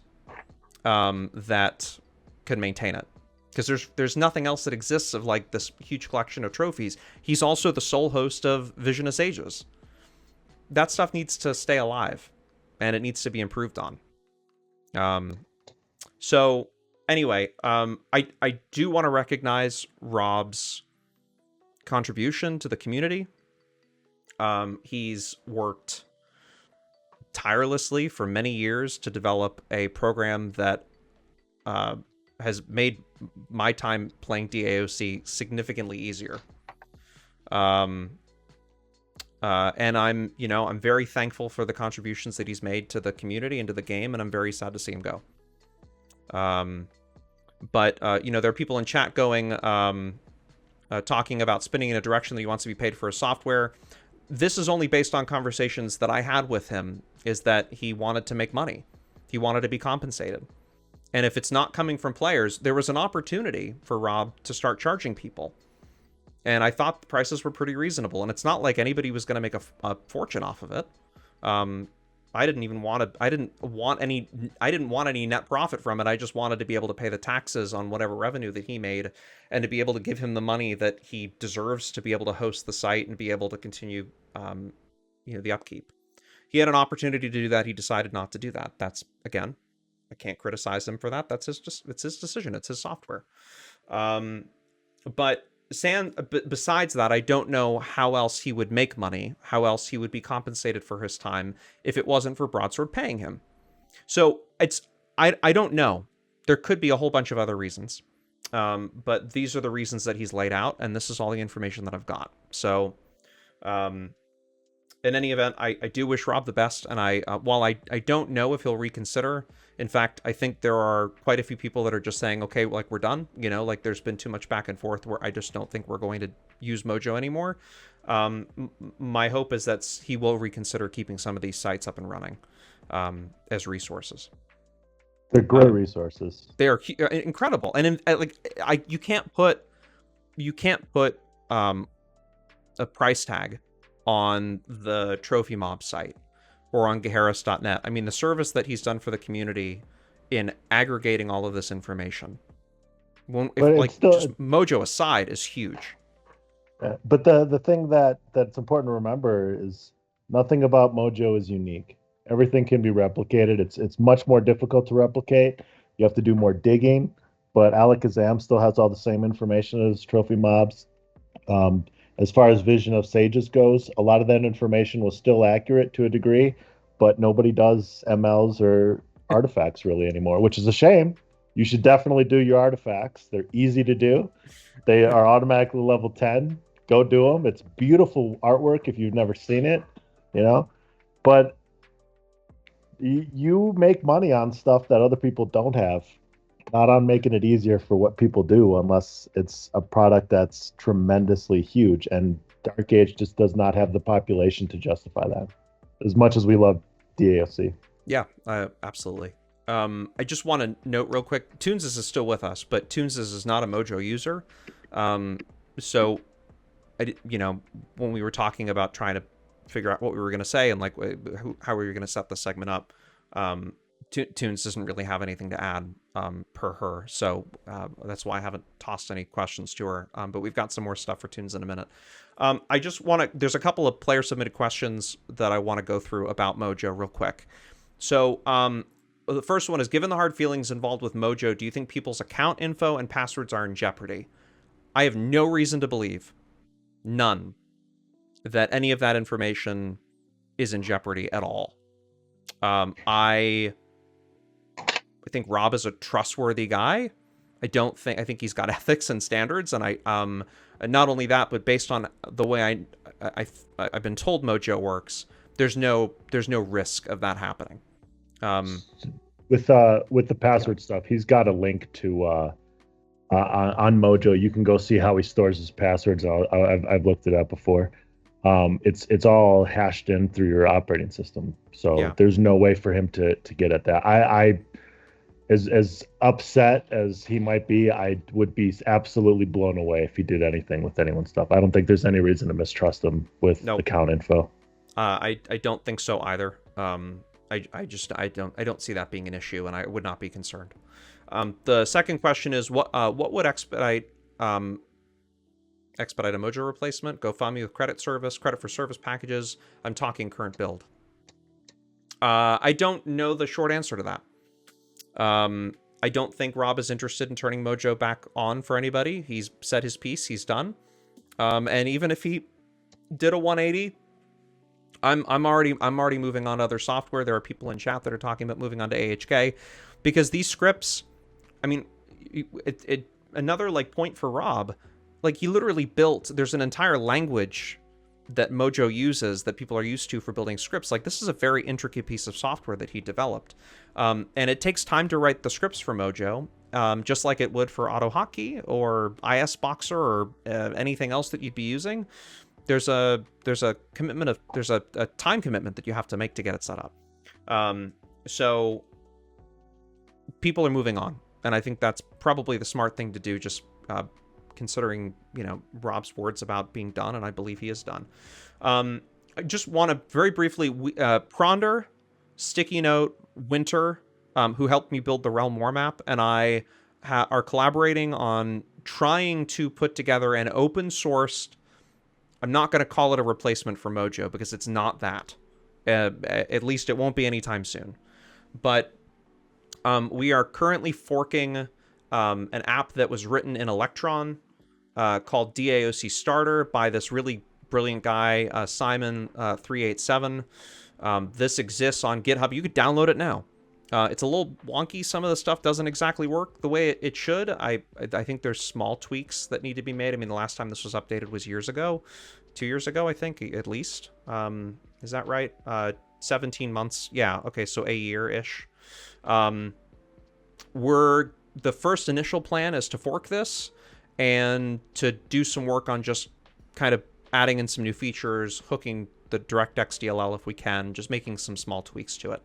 that can maintain it. Because there's nothing else that exists of like this huge collection of trophies. He's also the sole host of Vision of Sages. That stuff needs to stay alive, and it needs to be improved on. So anyway, I do want to recognize Rob's contribution to the community. He's worked tirelessly for many years to develop a program that has made my time playing DAoC significantly easier. And I'm very thankful for the contributions that he's made to the community and to the game, and I'm very sad to see him go. But there are people in chat going, talking about spinning in a direction that he wants to be paid for his software. This is only based on conversations that I had with him, is that he wanted to make money. He wanted to be compensated. And if it's not coming from players, there was an opportunity for Rob to start charging people. And I thought the prices were pretty reasonable. And it's not like anybody was going to make a fortune off of it. I didn't want any net profit from it. I just wanted to be able to pay the taxes on whatever revenue that he made, and to be able to give him the money that he deserves to be able to host the site and be able to continue, the upkeep. He had an opportunity to do that. He decided not to do that. That's, again, I can't criticize him for that. It's his decision. It's his software. But besides that, I don't know how else he would make money, how else he would be compensated for his time if it wasn't for Broadsword paying him. So I don't know. There could be a whole bunch of other reasons. But these are the reasons that he's laid out, and this is all the information that I've got. So, in any event, I do wish Rob the best, and while I don't know if he'll reconsider, in fact, I think there are quite a few people that are just saying, okay, like, we're done, like there's been too much back and forth where I just don't think we're going to use Mojo anymore. My hope is that he will reconsider keeping some of these sites up and running as resources. They're great resources. They are incredible, and you can't put a price tag on the Trophy Mob site or on Geharis.net. I mean, the service that he's done for the community in aggregating all of this information, just Mojo aside, is huge. But the thing that's important to remember is nothing about Mojo is unique. Everything can be replicated. It's much more difficult to replicate. You have to do more digging, but Alakazam still has all the same information as Trophy Mobs. As far as Vision of Sages goes, a lot of that information was still accurate to a degree, but nobody does MLs or artifacts really anymore, which is a shame. You should definitely do your artifacts. They're easy to do. They are automatically level 10. Go do them. It's beautiful artwork if you've never seen it, But you make money on stuff that other people don't have, not on making it easier for what people do, unless it's a product that's tremendously huge. And Dark Age just does not have the population to justify that, as much as we love DAoC. Yeah, absolutely. I just want to note real quick, Tuneses is still with us, but Tuneses is not a Mojo user. So, when we were talking about trying to figure out what we were going to say and how we were going to set the segment up, Tunes doesn't really have anything to add per her, so that's why I haven't tossed any questions to her, but we've got some more stuff for Tunes in a minute. I just want to, there's a couple of player submitted questions that I want to go through about Mojo real quick. So the first one is, given the hard feelings involved with Mojo, do you think people's account info and passwords are in jeopardy? I have no reason to believe, none, that any of that information is in jeopardy at all. I think Rob is a trustworthy guy. I think he's got ethics and standards, and not only that, but based on the way I've been told Mojo works, there's no risk of that happening. With the password stuff, he's got a link to on Mojo. You can go see how he stores his passwords. I've looked it up before. It's all hashed in through your operating system, so there's no way for him to get at that. I as upset as he might be, I would be absolutely blown away if he did anything with anyone's stuff. I don't think there's any reason to mistrust him with account info. I don't think so either. I don't see that being an issue, and I would not be concerned. The second question is, what would expedite a Mojo replacement? GoFundMe with credit for service packages. I'm talking current build. I don't know the short answer to that. I don't think Rob is interested in turning Mojo back on for anybody. He's said his piece. He's done. And even if he did a 180, I'm already moving on to other software. There are people in chat that are talking about moving on to AHK, because these scripts, I mean, another like point for Rob, like he literally built. There's an entire language that Mojo uses that people are used to for building scripts. Like this is a very intricate piece of software that he developed, and it takes time to write the scripts for Mojo, just like it would for AutoHotkey or IS Boxer or anything else that you'd be using. There's a commitment of there's a time commitment that you have to make to get it set up. So people are moving on, and I think that's probably the smart thing to do. Just considering, you know, Rob's words about being done, and I believe he is done. I just want to very briefly, Pronder, Sticky Note, Winter, who helped me build the Realm War map, and I are collaborating on trying to put together an open sourced. I'm not going to call it a replacement for Mojo because it's not that. At least it won't be anytime soon. But we are currently forking an app that was written in Electron called DAoC Starter by this really brilliant guy, Simon387. This exists on GitHub. You could download it now. It's a little wonky. Some of the stuff doesn't exactly work the way it should. I think there's small tweaks that need to be made. I mean, the last time this was updated was 2 years ago, I think, at least. Is that right? 17 months. Yeah. Okay. So a year-ish. The first initial plan is to fork this and to do some work on just kind of adding in some new features, hooking the DirectX DLL if we can, just making some small tweaks to it.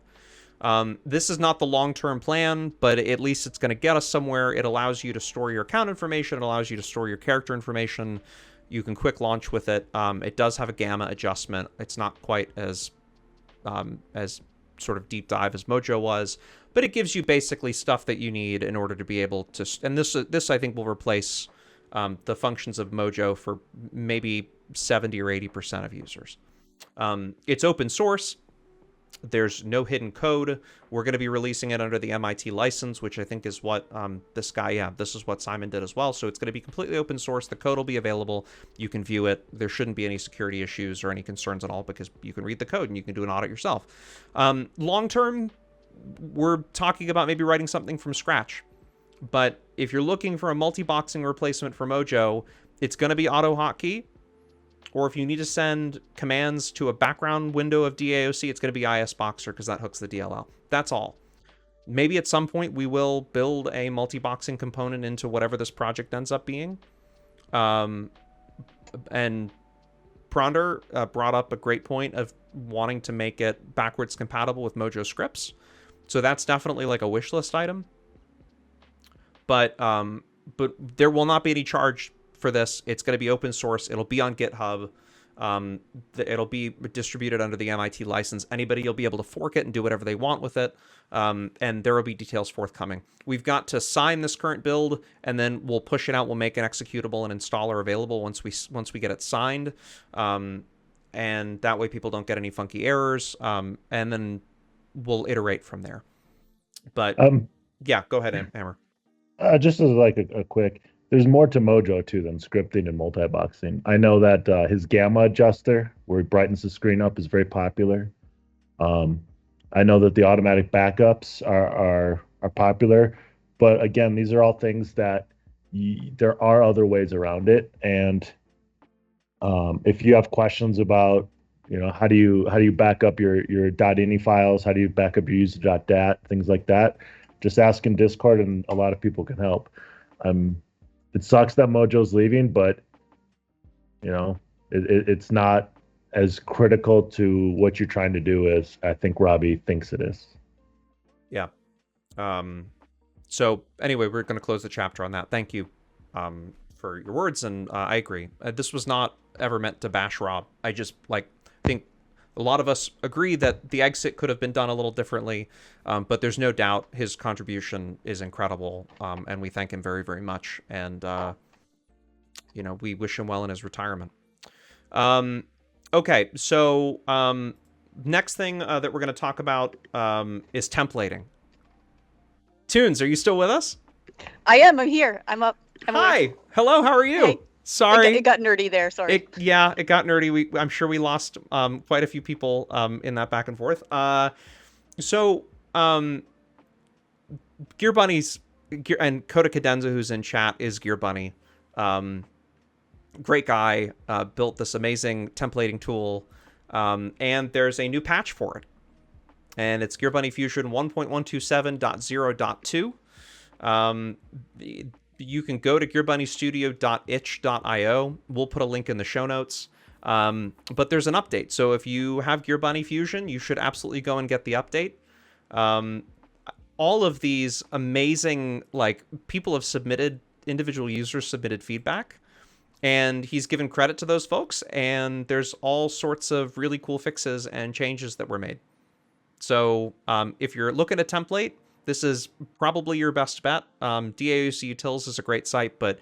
This is not the long-term plan, but at least it's going to get us somewhere. It allows you to store your account information. It allows you to store your character information. You can quick launch with it. It does have a gamma adjustment. It's not quite as sort of deep dive as Mojo was, but it gives you basically stuff that you need in order to be able to. And this I think will replace the functions of Mojo for maybe 70 or 80% of users. It's open source. There's no hidden code. We're going to be releasing it under the MIT license, which I think is what this is what Simon did as well. So it's going to be completely open source. The code will be available. You can view it. There shouldn't be any security issues or any concerns at all because you can read the code and you can do an audit yourself. Long term, we're talking about maybe writing something from scratch. But if you're looking for a multi-boxing replacement for Mojo, it's going to be AutoHotkey. Or if you need to send commands to a background window of DAoC, it's going to be IS Boxer because that hooks the DLL. That's all. Maybe at some point we will build a multi-boxing component into whatever this project ends up being. And Pronder brought up a great point of wanting to make it backwards compatible with Mojo scripts. So that's definitely like a wish list item. But there will not be any charge for this. It's going to be open source. It'll be on GitHub. It'll be distributed under the MIT license. Anybody will be able to fork it and do whatever they want with it. And there will be details forthcoming. We've got to sign this current build, and then we'll push it out. We'll make an executable and installer available once we get it signed. And that way people don't get any funky errors. And then we'll iterate from there. But yeah, go ahead, Hammer. Just as like a quick. There's more to Mojo, too, than scripting and multi-boxing. I know that his gamma adjuster, where he brightens the screen up, is very popular. I know that the automatic backups are popular. But, again, these are all things that there are other ways around it. And if you have questions about, you know, how do you back up your .ini files, how do you back up your user.dat, things like that, just ask in Discord, and a lot of people can help. It sucks that Mojo's leaving, but you know, it's not as critical to what you're trying to do as I think Robbie thinks it is. Yeah. So anyway, we're going to close the chapter on that. Thank you for your words, and I agree. This was not ever meant to bash Rob. I just think a lot of us agree that the exit could have been done a little differently, but there's no doubt his contribution is incredible, and we thank him very, very much. And, you know, we wish him well in his retirement. Okay, so next thing that we're going to talk about is templating. Tunes, are you still with us? I am. I'm here. I'm up. Hi. Hello, how are you? Hey. Sorry. It got nerdy there. Sorry. It got nerdy. I'm sure we lost quite a few people in that back and forth. So Gear Bunny's and Coda Cadenza, who's in chat, is Gear Bunny. Great guy. Built this amazing templating tool, and there's a new patch for it, and it's Gear Bunny Fusion 1.127.0.2. You can go to gearbunnystudio.itch.io. We'll put a link in the show notes. But there's an update. So if you have Gear Bunny Fusion, you should absolutely go and get the update. All of these amazing, like, people have submitted, individual users submitted feedback, and he's given credit to those folks, and there's all sorts of really cool fixes and changes that were made. So if you're looking at template, this is probably your best bet. DAoC Utils is a great site, but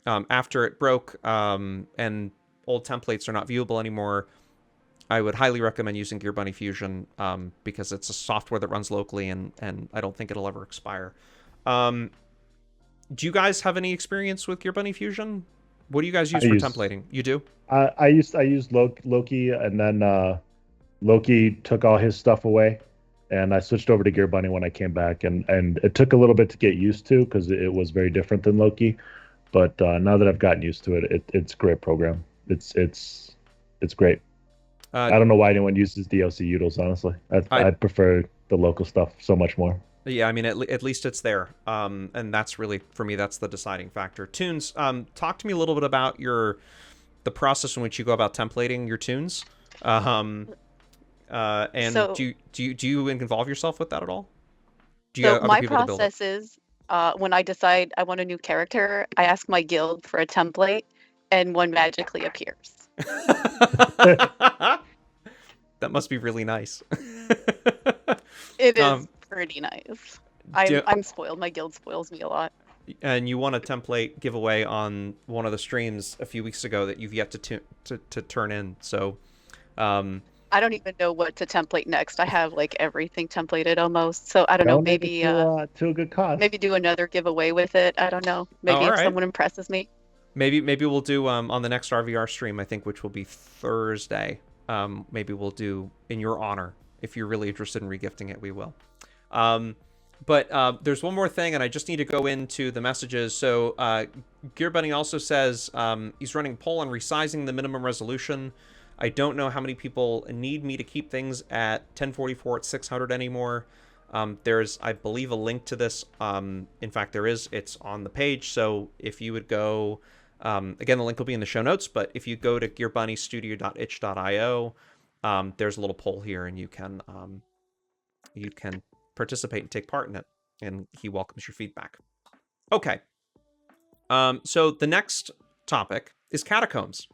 after it broke and old templates are not viewable anymore, I would highly recommend using Gear Bunny Fusion because it's a software that runs locally, and I don't think it'll ever expire. Do you guys have any experience with Gear Bunny Fusion? What do you guys use for templating? You do? I used Loki, and then Loki took all his stuff away, and I switched over to Gear Bunny when I came back, and it took a little bit to get used to because it was very different than Loki. But now that I've gotten used to it, it's a great program. It's great. I don't know why anyone uses DAoC Utils, honestly. I prefer the local stuff so much more. Yeah, I mean, at least it's there. And that's really, for me, that's the deciding factor. Tunes, talk to me a little bit about the process in which you go about templating your tunes. And so, do you involve yourself with that at all? My process is when I decide I want a new character, I ask my guild for a template, and one magically appears. That must be really nice. It is pretty nice. I'm spoiled. My guild spoils me a lot. And you won a template giveaway on one of the streams a few weeks ago that you've yet to turn in. So I don't even know what to template next. I have like everything templated almost. So I don't know. Maybe to a good cause. Maybe do another giveaway with it. I don't know. Maybe if someone impresses me. Maybe we'll do on the next RVR stream, I think, which will be Thursday. Maybe we'll do in your honor. If you're really interested in regifting it, we will. But there's one more thing, and I just need to go into the messages. So Gear Bunny also says he's running a poll on resizing the minimum resolution. I don't know how many people need me to keep things at 1044 at 600 anymore. There's, I believe, a link to this. In fact, there is. It's on the page. So if you would go... again, the link will be in the show notes, but if you go to gearbunnystudio.itch.io, there's a little poll here, and you can participate and take part in it, and he welcomes your feedback. Okay. So the next topic is Catacombs.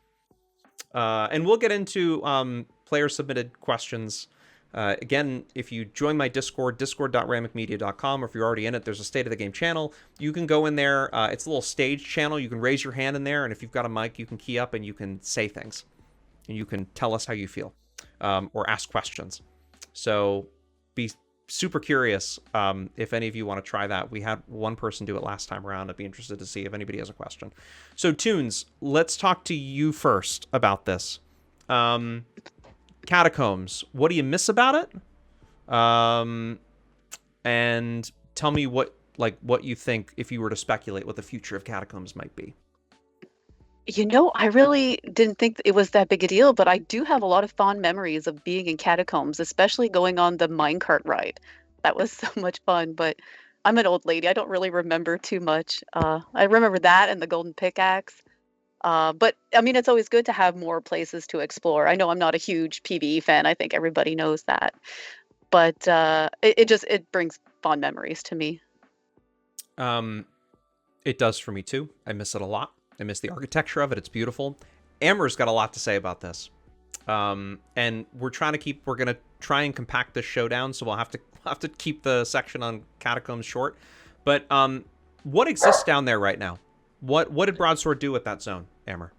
And we'll get into player-submitted questions. Again, if you join my Discord, discord.ramikmedia.com, or if you're already in it, there's a State of the Game channel. You can go in there. It's a little stage channel. You can raise your hand in there, and if you've got a mic, you can key up and you can say things. And you can tell us how you feel, or ask questions. So be super curious if any of you want to try that. We had one person do it last time around. I'd be interested to see if anybody has a question. So, Tunes, let's talk to you first about this. Catacombs, what do you miss about it? And tell me what you think, if you were to speculate, what the future of Catacombs might be. You know, I really didn't think it was that big a deal, but I do have a lot of fond memories of being in Catacombs, especially going on the minecart ride. That was so much fun, but I'm an old lady. I don't really remember too much. I remember that and the golden pickaxe. But I mean, it's always good to have more places to explore. I know I'm not a huge PvE fan. I think everybody knows that. But it brings fond memories to me. It does for me too. I miss it a lot. I miss the architecture of it. It's beautiful. Amber's got a lot to say about this. And we're going to try and compact this show down, so we'll have to keep the section on Catacombs short. But what exists down there right now? What did Broadsword do with that zone, Amber?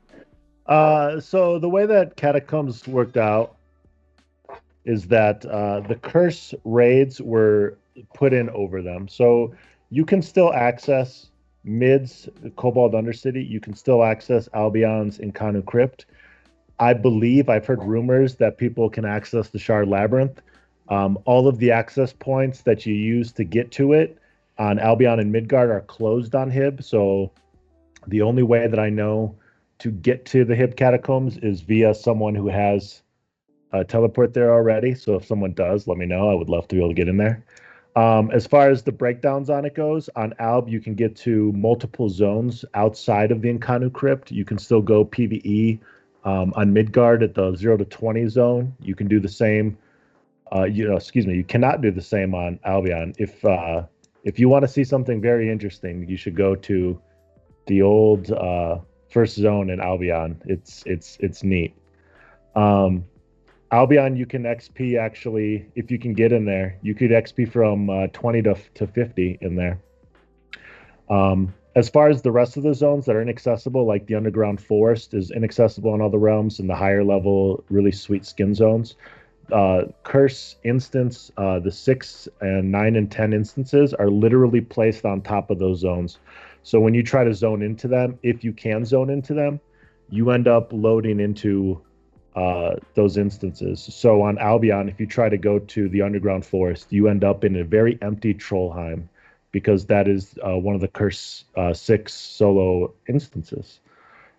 So the way that Catacombs worked out is that the curse raids were put in over them. So you can still access mids, Cobalt Undercity, you can still access Albion's Incarnu Crypt. I believe I've heard rumors that people can access the Shard Labyrinth. All of the access points that you use to get to it on Albion and Midgard are closed on Hib. So the only way that I know to get to the Hib Catacombs is via someone who has a teleport there already. So if someone does, let me know. I would love to be able to get in there. As far as the breakdowns on it goes, on Alb, you can get to multiple zones outside of the Incarnu Crypt. You can still go PvE on Midgard at the 0 to 20 zone. You can do the same. You cannot do the same on Albion. If you want to see something very interesting, you should go to the old first zone in Albion. It's neat. Albion, you can XP actually, if you can get in there. You could XP from 20 to 50 in there. As far as the rest of the zones that are inaccessible, like the Underground Forest is inaccessible in all the realms, and the higher level, really sweet skin zones. Curse instance, the 6 and 9 and 10 instances are literally placed on top of those zones. So when you try to zone into them, if you can zone into them, you end up loading into those instances. So on Albion, if you try to go to the Underground Forest, you end up in a very empty Trollheim, because that is one of the Curse 6 solo instances.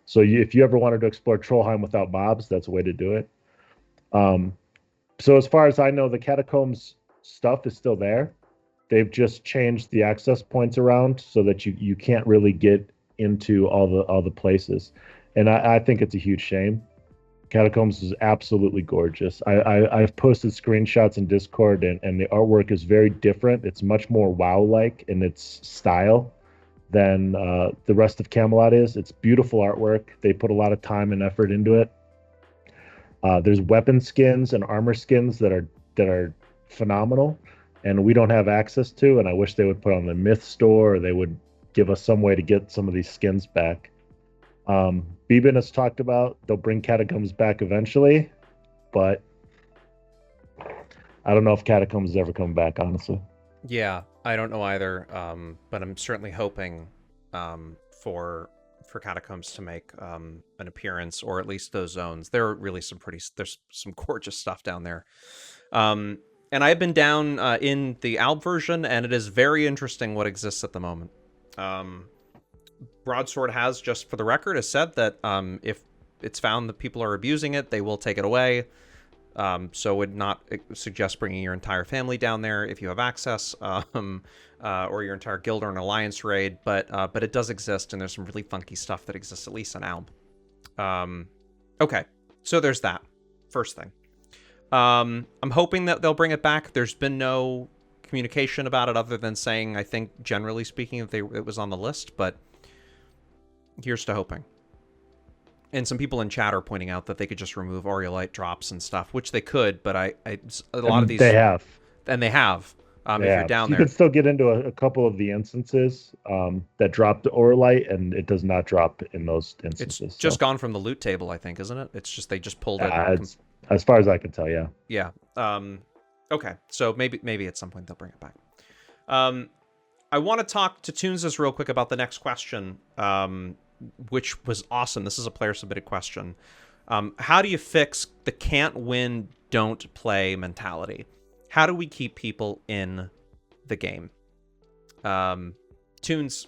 So if you ever wanted to explore Trollheim without mobs, that's a way to do it. So as far as I know, the Catacombs stuff is still there. They've just changed the access points around so that you can't really get into all the places. And I think it's a huge shame. Catacombs is absolutely gorgeous. I've posted screenshots in Discord, and the artwork is very different. It's much more WoW-like in its style than the rest of Camelot is. It's beautiful artwork. They put a lot of time and effort into it. There's weapon skins and armor skins that are phenomenal, and we don't have access to. And I wish they would put on the Myth store, or they would give us some way to get some of these skins back. Beeben has talked about they'll bring Catacombs back eventually, but I don't know if Catacombs ever come back, honestly. Yeah, I don't know either, but I'm certainly hoping for Catacombs to make an appearance, or at least those zones. There are really there's some gorgeous stuff down there. And I've been down in the Alb version, and it is very interesting what exists at the moment. Broadsword has, just for the record, has said that if it's found that people are abusing it, they will take it away. So would not suggest bringing your entire family down there if you have access, or your entire guild or an alliance raid. But it does exist, and there's some really funky stuff that exists, at least on Alb. Okay, so there's that. First thing. I'm hoping that they'll bring it back. There's been no communication about it other than saying, I think, generally speaking, that it was on the list, but here's to hoping. And some people in chat are pointing out that they could just remove Aureolite drops and stuff, which they could, but a lot of these... They have. And they have, if you're down there. You can still get into a couple of the instances that drop the Aureolite, and it does not drop in those instances. It's just gone from the loot table, I think, isn't it? It's just, they just pulled it. As far as I can tell, yeah. Yeah. Okay, so maybe at some point they'll bring it back. I want to talk to Tuneses real quick about the next question, which was awesome. This is a player-submitted question. How do you fix the can't win, don't play mentality? How do we keep people in the game? Tunes,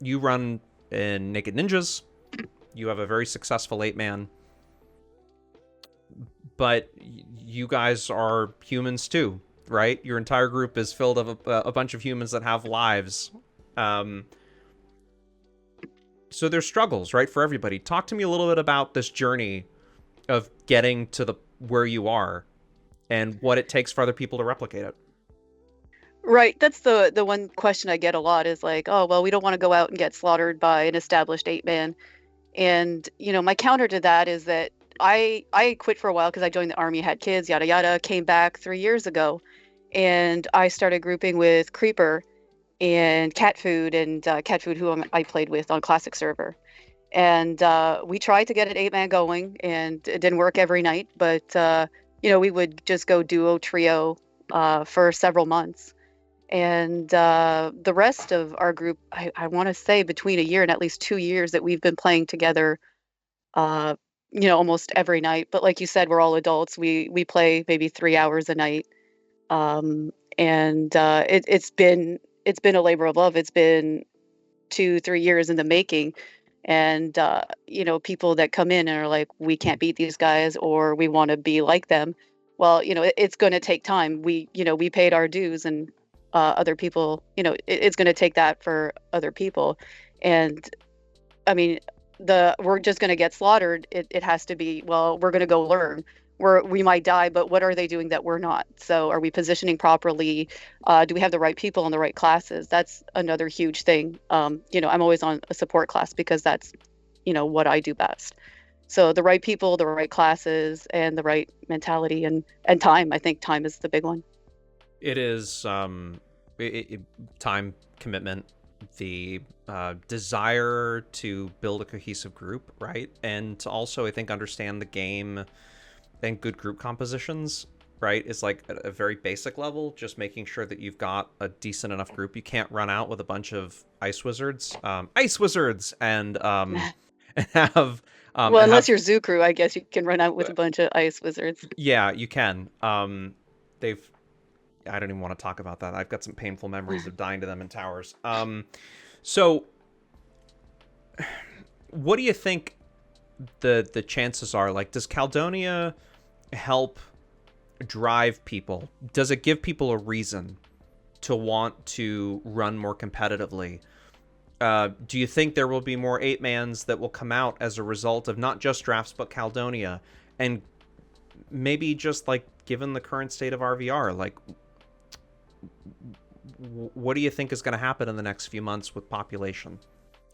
you run in Naked Ninjas. You have a very successful 8-man. But you guys are humans too, right? Your entire group is filled of a bunch of humans that have lives. So there's struggles, right, for everybody. Talk to me a little bit about this journey of getting to where you are and what it takes for other people to replicate it. Right. That's the one question I get a lot is like, oh, well, we don't want to go out and get slaughtered by an established 8-man. And, my counter to that is that I quit for a while because I joined the army, had kids, yada, yada, came back 3 years ago. And I started grouping with Creeper and Cat Food, who I played with on Classic server. And we tried to get an 8-man going, and it didn't work every night. But, we would just go duo, trio for several months. And the rest of our group, I want to say between a year and at least 2 years that we've been playing together, uh, almost every night. But like you said, we're all adults. We play maybe 3 hours a night. And it's been a labor of love. It's been 2-3 years in the making. And people that come in and are like, we can't beat these guys, or we want to be like them. Well, it's going to take time. We paid our dues, and other people, it's going to take that for other people. And I mean, we're just going to get slaughtered. It has to be, well, we're going to go learn. We might die, but what are they doing that we're not? So are we positioning properly? Do we have the right people in the right classes? That's another huge thing. I'm always on a support class because that's, what I do best. So the right people, the right classes, and the right mentality and time. I think time is the big one. It is time commitment, the desire to build a cohesive group, right? And to also, I think, understand the game and good group compositions, right, is like at a very basic level, just making sure that you've got a decent enough group. You can't run out with a bunch of ice wizards, and have unless you're Zoo Crew, I guess you can run out with a bunch of ice wizards. Yeah, you can. I don't even want to talk about that. I've got some painful memories of dying to them in towers. So what do you think the chances are? Like, does Caledonia help drive people? Does it give people a reason to want to run more competitively? Do you think there will be more 8-mans that will come out as a result of not just drafts but Caledonia? And maybe just, like, given the current state of RVR, like, what do you think is going to happen in the next few months with population?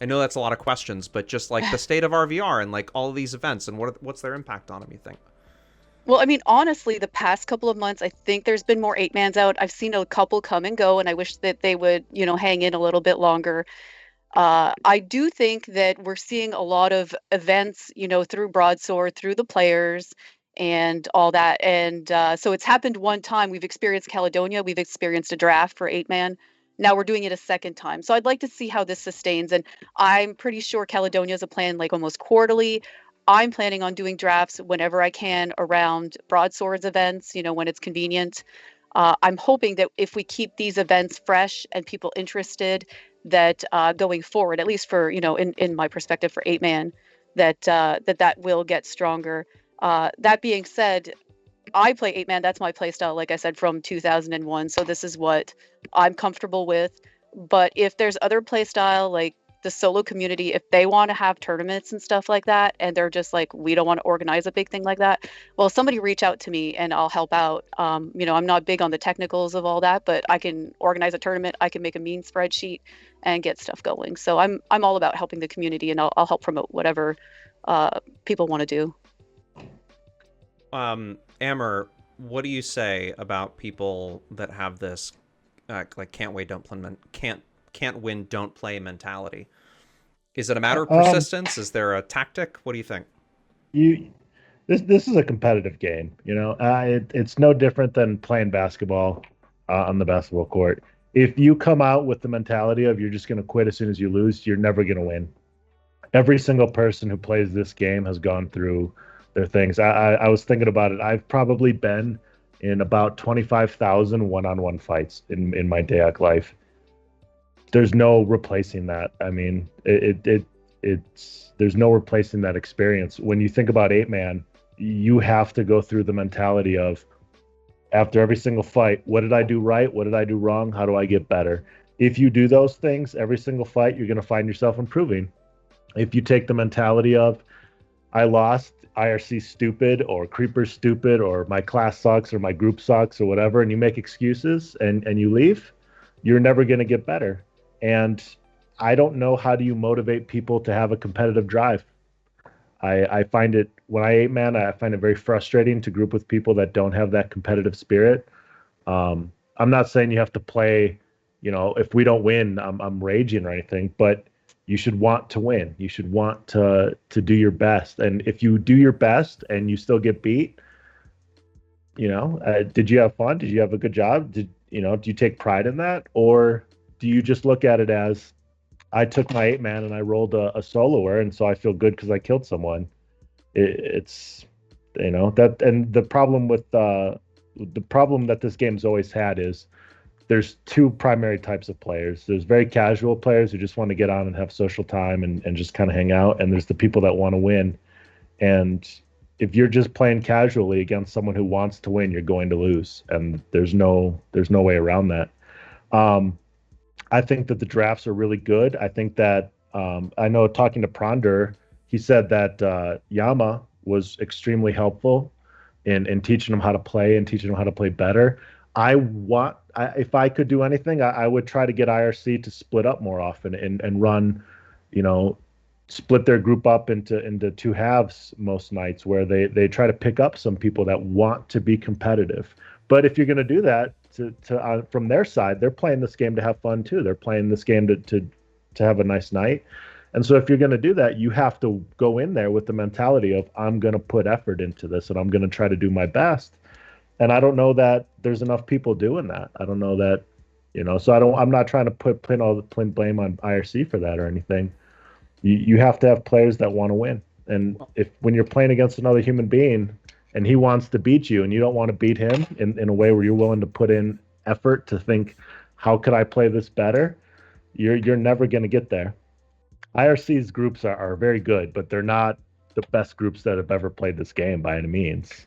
I know that's a lot of questions, but just like the state of RVR and like all of these events, and what's their impact on them, you think? Well, I mean, honestly, the past couple of months, I think there's been more 8-mans out. I've seen a couple come and go, and I wish that they would, hang in a little bit longer. I do think that we're seeing a lot of events, through Broadsword, through the players, and all that. And so it's happened one time. We've experienced Caledonia. We've experienced a draft for 8-man. Now we're doing it a second time. So I'd like to see how this sustains. And I'm pretty sure Caledonia is a plan like almost quarterly. I'm planning on doing drafts whenever I can around Broadswords events, when it's convenient. I'm hoping that if we keep these events fresh and people interested, that going forward, at least for, in my perspective for 8-man, that will get stronger. That being said, I play 8-man. That's my play style, like I said, from 2001. So this is what I'm comfortable with. But if there's other play style, like the solo community, if they want to have tournaments and stuff like that, and they're just like, we don't want to organize a big thing like that, well, somebody reach out to me and I'll help out. I'm not big on the technicals of all that, but I can organize a tournament. I can make a mean spreadsheet and get stuff going. So I'm all about helping the community, and I'll help promote whatever people want to do. Amber, what do you say about people that have this like can't win, don't play mentality? Is it a matter of persistence? Is there a tactic? What do you think? This is a competitive game. It's no different than playing basketball on the basketball court. If you come out with the mentality of you're just going to quit as soon as you lose, you're never going to win. Every single person who plays this game has gone through their things. I was thinking about it. I've probably been in about 25,000 one-on-one fights in my DAoC life. There's no replacing that. I mean, there's no replacing that experience. When you think about 8-man, you have to go through the mentality of, after every single fight, what did I do right? What did I do wrong? How do I get better? If you do those things every single fight, you're going to find yourself improving. If you take the mentality of, I lost, IRC stupid, or Creeper stupid, or my class sucks, or my group sucks, or whatever, and you make excuses and you leave, you're never going to get better. And I don't know, how do you motivate people to have a competitive drive? I find it, when I 8-man, I find it very frustrating to group with people that don't have that competitive spirit. I'm not saying you have to play, if we don't win, I'm raging or anything, but you should want to win. You should want to do your best. And if you do your best and you still get beat, did you have fun? Did you have a good job? do you take pride in that, or do you just look at it as I took my 8-man and I rolled a soloer, and so I feel good because I killed someone? It's that, and the problem that this game's always had is there's two primary types of players. There's very casual players who just want to get on and have social time and just kind of hang out, and there's the people that want to win. And if you're just playing casually against someone who wants to win, you're going to lose, and there's no way around that. I think that the drafts are really good. I think that I know, talking to Pronder, he said that Yama was extremely helpful in teaching them how to play and teaching them how to play better. If I could do anything, I would try to get IRC to split up more often and run, split their group up into two halves most nights, where they try to pick up some people that want to be competitive. But if you're going to do that, from their side, they're playing this game to have fun too. They're playing this game to have a nice night. And so if you're going to do that, you have to go in there with the mentality of, I'm going to put effort into this and I'm going to try to do my best. And I don't know that there's enough people doing that. I don't know that, so I'm not trying to put blame on IRC for that or anything. You have to have players that want to win. And when you're playing against another human being and he wants to beat you and you don't want to beat him in a way where you're willing to put in effort to think, how could I play this better? You're never going to get there. IRC's groups are very good, but they're not the best groups that have ever played this game by any means.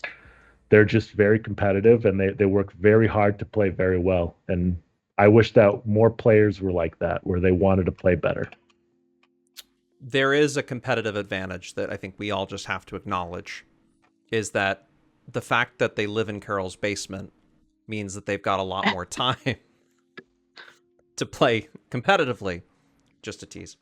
They're just very competitive, and they work very hard to play very well. And I wish that more players were like that, where they wanted to play better. There is a competitive advantage that I think we all just have to acknowledge, is that the fact that they live in Carol's basement means that they've got a lot more time to play competitively. Just a tease.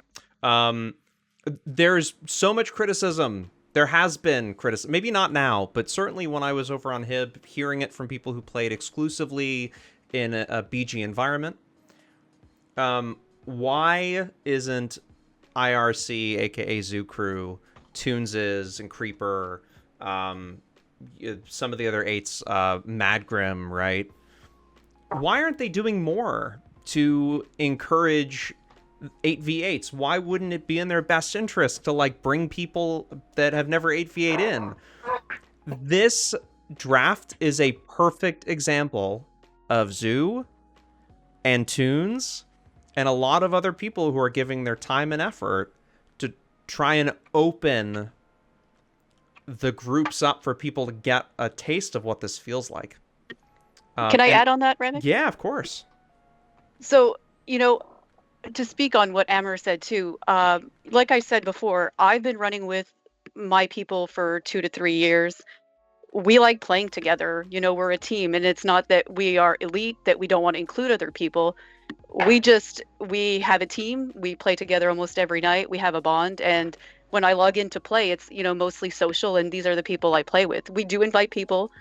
There's so much criticism. There has been criticism, maybe not now, but certainly when I was over on HIB, hearing it from people who played exclusively in a BG environment. Why isn't IRC, aka Zoo Crew, Tuneses and Creeper, some of the other eights, Madgrim, right? Why aren't they doing more to encourage 8v8s? Why wouldn't it be in their best interest to bring people that have never 8v8 in? This draft is a perfect example of Zoo and Tunes and a lot of other people who are giving their time and effort to try and open the groups up for people to get a taste of what this feels like. Can I add on that, Ramik? Yeah, of course. So, to speak on what Amber said too, like I said before, I've been running with my people for 2 to 3 years. We like playing together. We're a team, and it's not that we are elite, that we don't want to include other people. We have a team. We play together almost every night. We have a bond, and when I log in to play, it's mostly social, and these are the people I play with. We do invite people.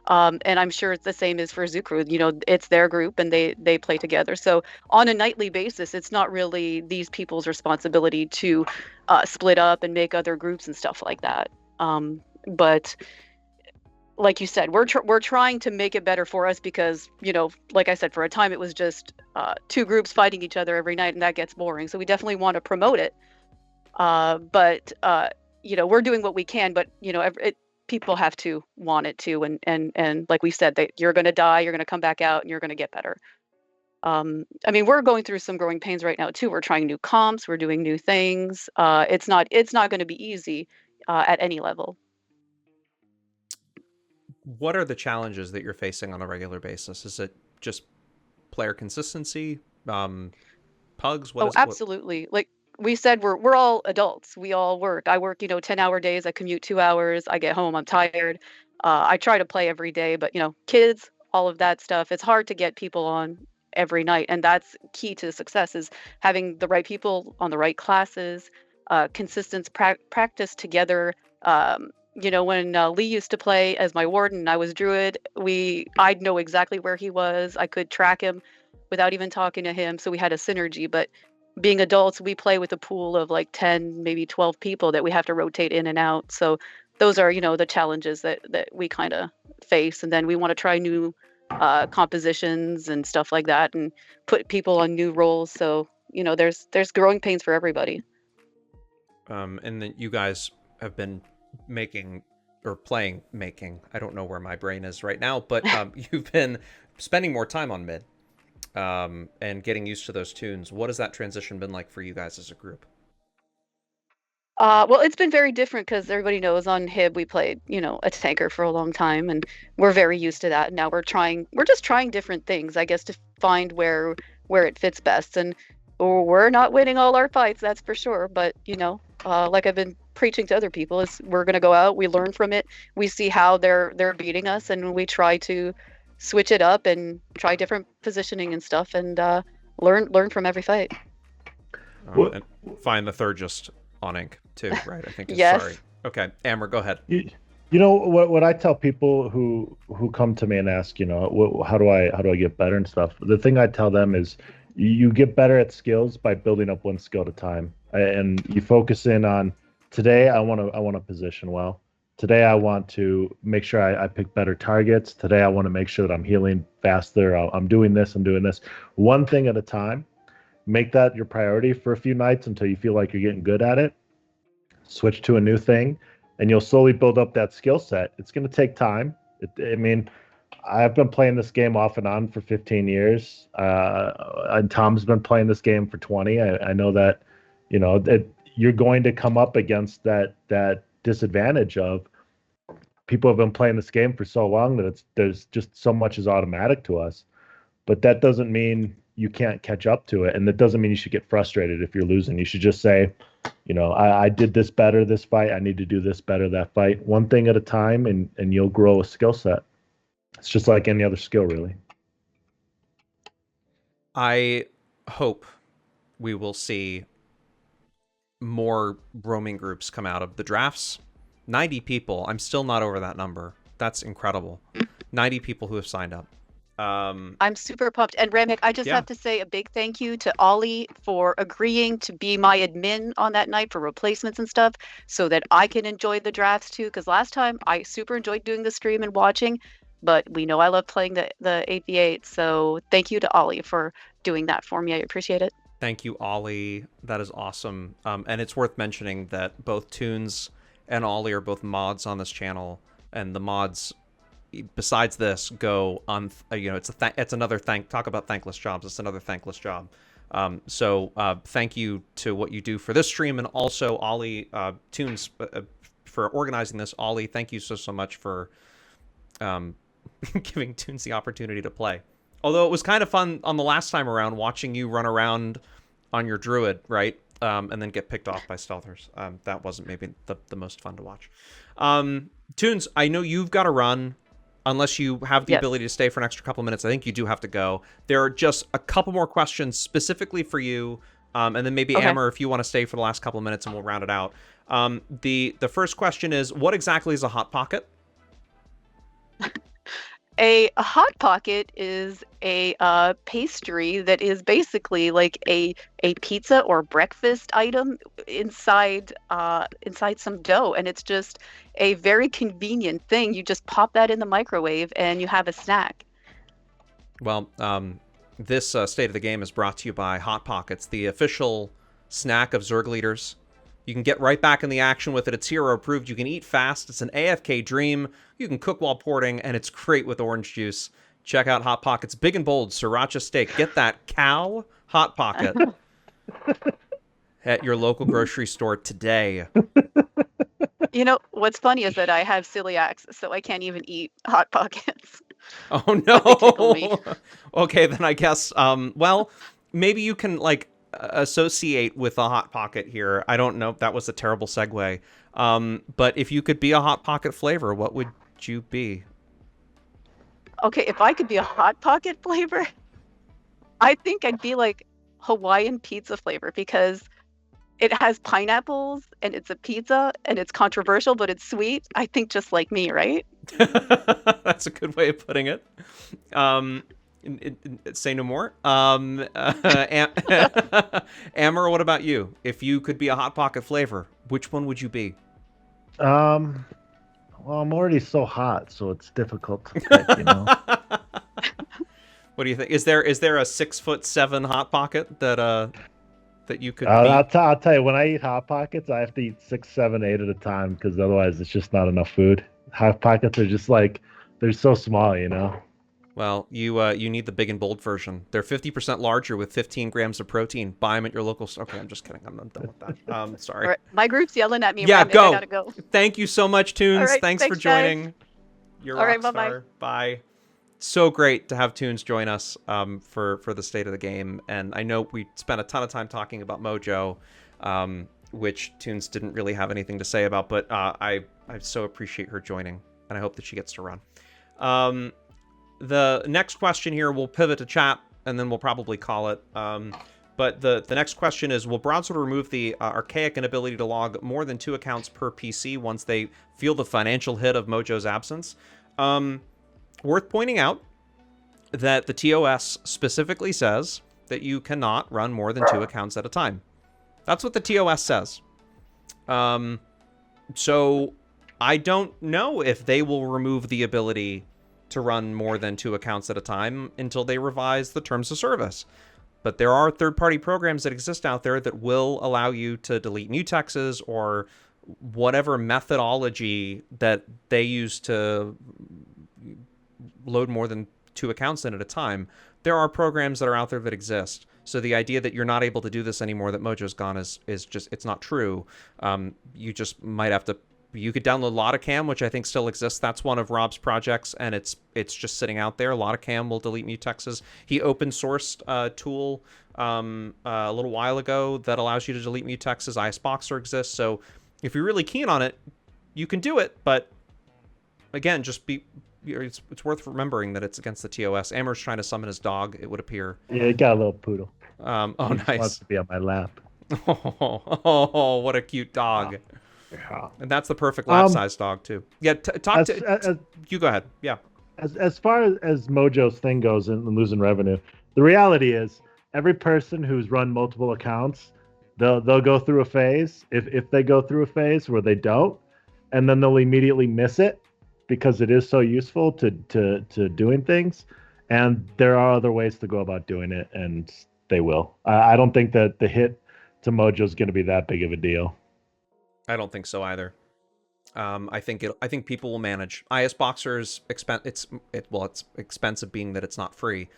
And I'm sure it's the same as for Zoo Crew. It's their group and they play together. So on a nightly basis, it's not really these people's responsibility to split up and make other groups and stuff like that. But like you said, we're trying to make it better for us because, like I said, for a time it was just 2 groups fighting each other every night, and that gets boring. So we definitely want to promote it. But we're doing what we can, but people have to want it too, and like we said, that you're going to die, you're going to come back out, and you're going to get better. We're going through some growing pains right now too. We're trying new comps, we're doing new things. It's not going to be easy at any level. What are the challenges that you're facing on a regular basis? Is it just player consistency, pugs? Absolutely. Like we said, we're all adults. We all work. I work 10-hour days. I commute 2 hours. I get home, I'm tired. I try to play every day, but kids, all of that stuff, it's hard to get people on every night, and that's key to success, is having the right people on the right classes, consistent practice together. When Lee used to play as my warden and I was druid, I'd know exactly where he was. I could track him without even talking to him, so we had a synergy. But being adults, we play with a pool of 10, maybe 12 people that we have to rotate in and out. So those are, the challenges that we kind of face. And then we want to try new compositions and stuff like that, and put people on new roles. So there's growing pains for everybody. And then you guys have been making. I don't know where my brain is right now, but you've been spending more time on mid and getting used to those tunes. What has that transition been like for you guys as a group? Well, it's been very different because everybody knows on HIB we played, a tanker for a long time, and we're very used to that. Now we're just trying different things, I guess, to find where it fits best. And we're not winning all our fights, that's for sure. But like I've been preaching to other people, is we're gonna go out, we learn from it, we see how they're beating us, and we try to switch it up and try different positioning and stuff, and learn from every fight. And find the Thurgist on ink too, right? I think. Yes. Sorry. Okay, Amber, go ahead. You know what I tell people who come to me and ask, how do I get better and stuff. The thing I tell them is, you get better at skills by building up one skill at a time, and you focus in on, today I want to position well. Today I want to make sure I pick better targets. Today I want to make sure that I'm healing faster. I'm doing this. One thing at a time. Make that your priority for a few nights until you feel like you're getting good at it. Switch to a new thing, and you'll slowly build up that skill set. It's going to take time. I've been playing this game off and on for 15 years, and Tom's been playing this game for 20. I know that, that you're going to come up against that disadvantage of people have been playing this game for so long that there's just so much is automatic to us. But that doesn't mean you can't catch up to it, and that doesn't mean you should get frustrated if you're losing. You should just say, I did this better this fight, I need to do this better that fight, one thing at a time, and you'll grow a skill set. It's just like any other skill, really. I hope we will see more roaming groups come out of the drafts. 90 people. I'm still not over that number. That's incredible. 90 people who have signed up. I'm super pumped. And Ramik, I just have to say a big thank you to Ollie for agreeing to be my admin on that night for replacements and stuff, so that I can enjoy the drafts too. Because last time I super enjoyed doing the stream and watching, but we know I love playing the 8v8. So thank you to Ollie for doing that for me. I appreciate it. Thank you, Ollie. That is awesome. And it's worth mentioning that both Tunes and Ollie are both mods on this channel, and the mods, besides this, go on. It's another talk about thankless jobs. It's another thankless job. So thank you to what you do for this stream, and also Ollie, Tunes, for organizing this. Ollie, thank you so much for giving Tunes the opportunity to play. Although it was kind of fun on the last time around, watching you run around on your druid, right? And then get picked off by stealthers. That wasn't maybe the most fun to watch. Tunes, I know you've got to run. Unless you have the ability to stay for an extra couple minutes, I think you do have to go. There are just a couple more questions specifically for you, and then maybe Amber, if you want to stay for the last couple of minutes, and we'll round it out. The first question is, what exactly is a hot pocket? A hot pocket is a pastry that is basically like a pizza or breakfast item inside some dough, and it's just a very convenient thing. You just pop that in the microwave and you have a snack. Well, this State of the Game is brought to you by Hot Pockets, the official snack of Zerg leaders. You can get right back in the action with it. It's hero approved. You can eat fast. It's an AFK dream. You can cook while porting, and it's great with orange juice. Check out Hot Pockets Big and Bold Sriracha Steak. Get that cow Hot Pocket at your local grocery store today. What's funny is that I have celiacs, so I can't even eat Hot Pockets. Oh, no. Okay, then I guess, well, maybe you can, associate with a Hot Pocket here. I don't know if that was a terrible segue. But if you could be a Hot Pocket flavor, what would you be? Okay, if I could be a Hot Pocket flavor, I think I'd be like Hawaiian pizza flavor, because it has pineapples and it's a pizza and it's controversial, but it's sweet. I think just like me, right? That's a good way of putting it. Say no more. Amber, what about you? If you could be a Hot Pocket flavor, which one would you be? Well, I'm already so hot, so it's difficult to pick, What do you think? Is there a 6'7" hot pocket that you could beat? I'll tell you, when I eat Hot Pockets, I have to eat 6, 7, 8 at a time because otherwise it's just not enough food. Hot Pockets are just like, they're so small, you know? Well, you need the big and bold version. They're 50% larger with 15 grams of protein. Buy them at your local store. Okay, I'm just kidding. I'm done with that. Sorry. All right, my group's yelling at me. Yeah, Ramik, go. I gotta go. Thank you so much, Tunes. All right, thanks for guys. joining. You're All a right, rock bye-bye. star. Bye. So great to have Tunes join us for the state of the game. And I know we spent a ton of time talking about Mojo, which Tunes didn't really have anything to say about, but I so appreciate her joining, and I hope that she gets to run. The next question here, we'll pivot to chat, and then we'll probably call it. But the next question is, will Broadsword remove the archaic inability to log more than 2 accounts per PC once they feel the financial hit of Mojo's absence? Worth pointing out that the TOS specifically says that you cannot run more than 2 accounts at a time. That's what the TOS says. So I don't know if they will remove the ability to run more than 2 accounts at a time until they revise the terms of service. But there are third-party programs that exist out there that will allow you to delete mutexes or whatever methodology that they use to load more than 2 accounts in at a time. There are programs that are out there that exist. So the idea that you're not able to do this anymore, that Mojo's gone, is just, it's not true. You just might have to, you could download Lotacam, which I think still exists. That's one of Rob's projects, and it's just sitting out there. Lotacam will delete mutexes. He open sourced a tool a little while ago that allows you to delete mutexes. ISBoxer exists. So if you're really keen on it, you can do it. But again, just it's worth remembering that it's against the TOS. Amber's trying to summon his dog, it would appear. Yeah, it got a little poodle. Oh, He nice. wants to be on my lap. Oh, what a cute dog. Yeah. And that's the perfect lap-sized dog, too. Yeah, you go ahead. Yeah. As far as Mojo's thing goes and losing revenue, the reality is every person who's run multiple accounts, they'll go through a phase. If they go through a phase where they don't, and then they'll immediately miss it because it is so useful to doing things. And there are other ways to go about doing it, and they will. I don't think that the hit to Mojo is going to be that big of a deal. I don't think so either. I think people will manage. ISBoxer's it's expensive, being that it's not free.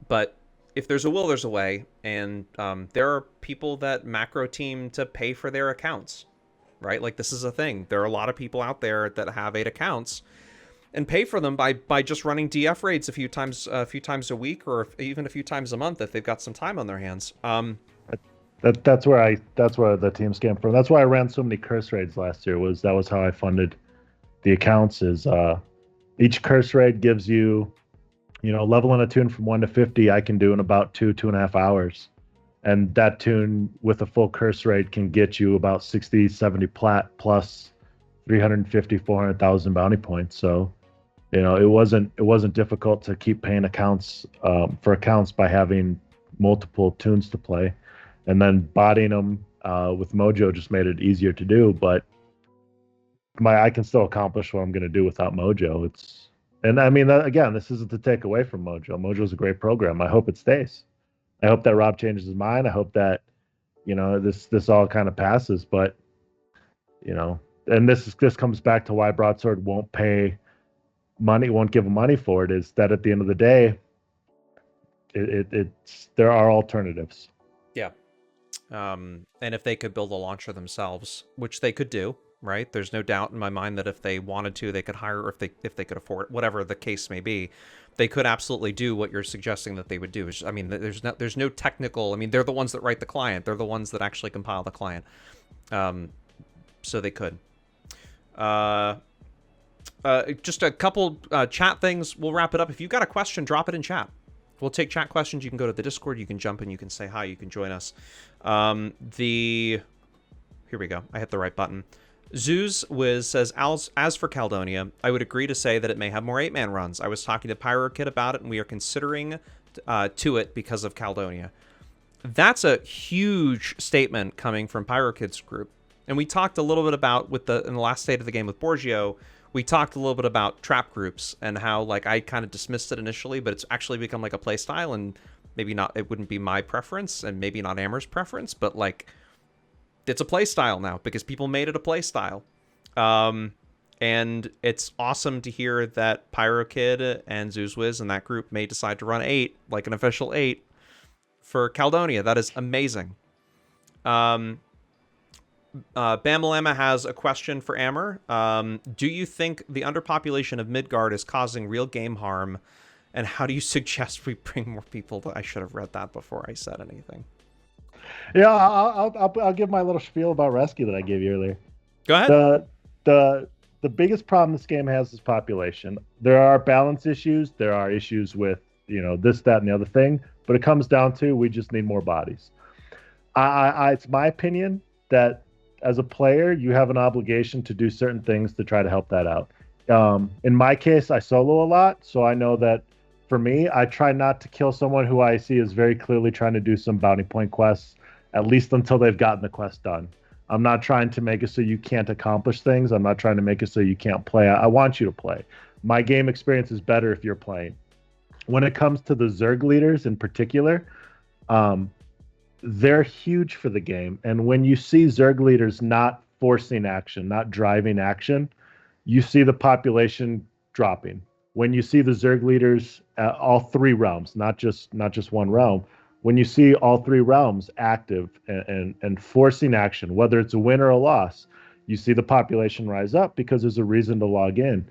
But if there's a will, there's a way, and there are people that macro team to pay for their accounts, right? Like, this is a thing. There are a lot of people out there that have 8 accounts and pay for them by just running DF raids a few times a week, or even a few times a month if they've got some time on their hands. That's where the teams came from. That's why I ran so many curse raids last year. That was how I funded the accounts. Is each curse raid gives you, leveling a tune from 1 to 50, I can do in about 2.5 hours, and that tune with a full curse raid can get you about 60, 70 plat plus 350, 400,000 bounty points. So, it wasn't difficult to keep paying accounts for accounts by having multiple tunes to play. And then botting them with Mojo just made it easier to do. But I can still accomplish what I'm going to do without Mojo. Again, this isn't to take away from Mojo. Mojo's a great program. I hope it stays. I hope that Rob changes his mind. I hope that, this all kind of passes. But, and this comes back to why Broadsword won't pay money, won't give him money for it, is that at the end of the day, there are alternatives. Yeah. And if they could build a launcher themselves, which they could do, right? There's no doubt in my mind that if they wanted to, they could hire, or if they could afford it, whatever the case may be, they could absolutely do what you're suggesting that they would do. There's no technical. They're the ones that write the client. They're the ones that actually compile the client. So they could. Just a couple chat things. We'll wrap it up. If you've got a question, drop it in chat. We'll take chat questions. You can go to the Discord. You can jump in. You can say hi. You can join us. Here we go. I hit the right button. Zeus Wiz says, as for Caledonia, I would agree to say that it may have more 8-man runs. I was talking to PyroKid about it, and we are considering to it because of Caledonia. That's a huge statement coming from PyroKid's group. And we talked a little bit about in the last state of the game with Borgio, we talked a little bit about trap groups and how like I kind of dismissed it initially, but it's actually become like a play style, and maybe not, it wouldn't be my preference and maybe not Amber's preference, but like it's a play style now because people made it a play style. And it's awesome to hear that PyroKid and ZoozWiz and that group may decide to run 8, like an official 8 for Caledonia. That is amazing. Bamalama has a question for Amber. Do you think the underpopulation of Midgard is causing real game harm? And how do you suggest we bring more people to... I should have read that before I said anything. Yeah, I'll give my little spiel about rescue that I gave you earlier. Go ahead. The biggest problem this game has is population. There are balance issues. There are issues with, this, that, and the other thing. But it comes down to we just need more bodies. It's my opinion that as a player, you have an obligation to do certain things to try to help that out. In my case, I solo a lot, so I know that for me, I try not to kill someone who I see is very clearly trying to do some bounty point quests, at least until they've gotten the quest done. I'm not trying to make it so you can't accomplish things. I'm not trying to make it so you can't play. I want you to play. My game experience is better if you're playing. When it comes to the Zerg leaders in particular, they're huge for the game. And when you see Zerg leaders not forcing action, not driving action, you see the population dropping. When you see the Zerg leaders, all 3 realms, not just one realm, when you see all 3 realms active and forcing action, whether it's a win or a loss, you see the population rise up because there's a reason to log in.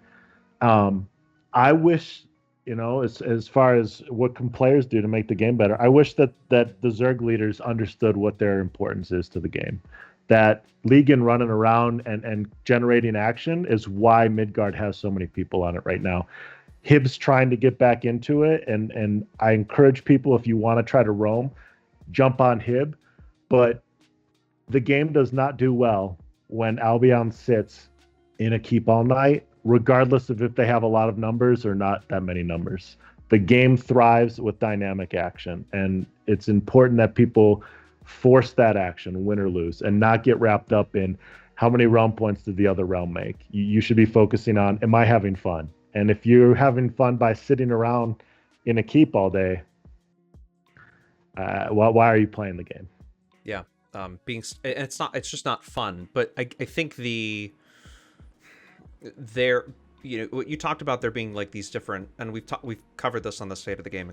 I wish, as far as what can players do to make the game better, I wish that the Zerg leaders understood what their importance is to the game. That Legion running around and generating action is why Midgard has so many people on it right now. Hib's trying to get back into it, and I encourage people, if you want to try to roam, jump on Hib, but the game does not do well when Albion sits in a keep all night, regardless of if they have a lot of numbers or not that many numbers. The game thrives with dynamic action, and it's important that people force that action, win or lose, and not get wrapped up in how many realm points did the other realm make. You should be focusing on, am I having fun? And if you're having fun by sitting around in a keep all day, why are you playing the game? Yeah, it's just not fun. But I think what you talked about there being like these different, and we've covered this on the State of the Game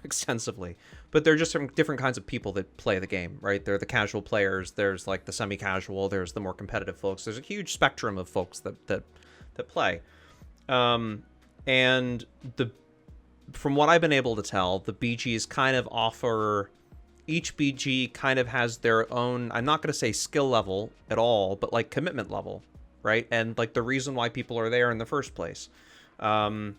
extensively. But they're just different kinds of people that play the game, right? They're the casual players. There's like the semi-casual. There's the more competitive folks. There's a huge spectrum of folks that play. And from what I've been able to tell, the BGs kind of offer, each BG kind of has their own, I'm not going to say skill level at all, but like commitment level, right? And like the reason why people are there in the first place. I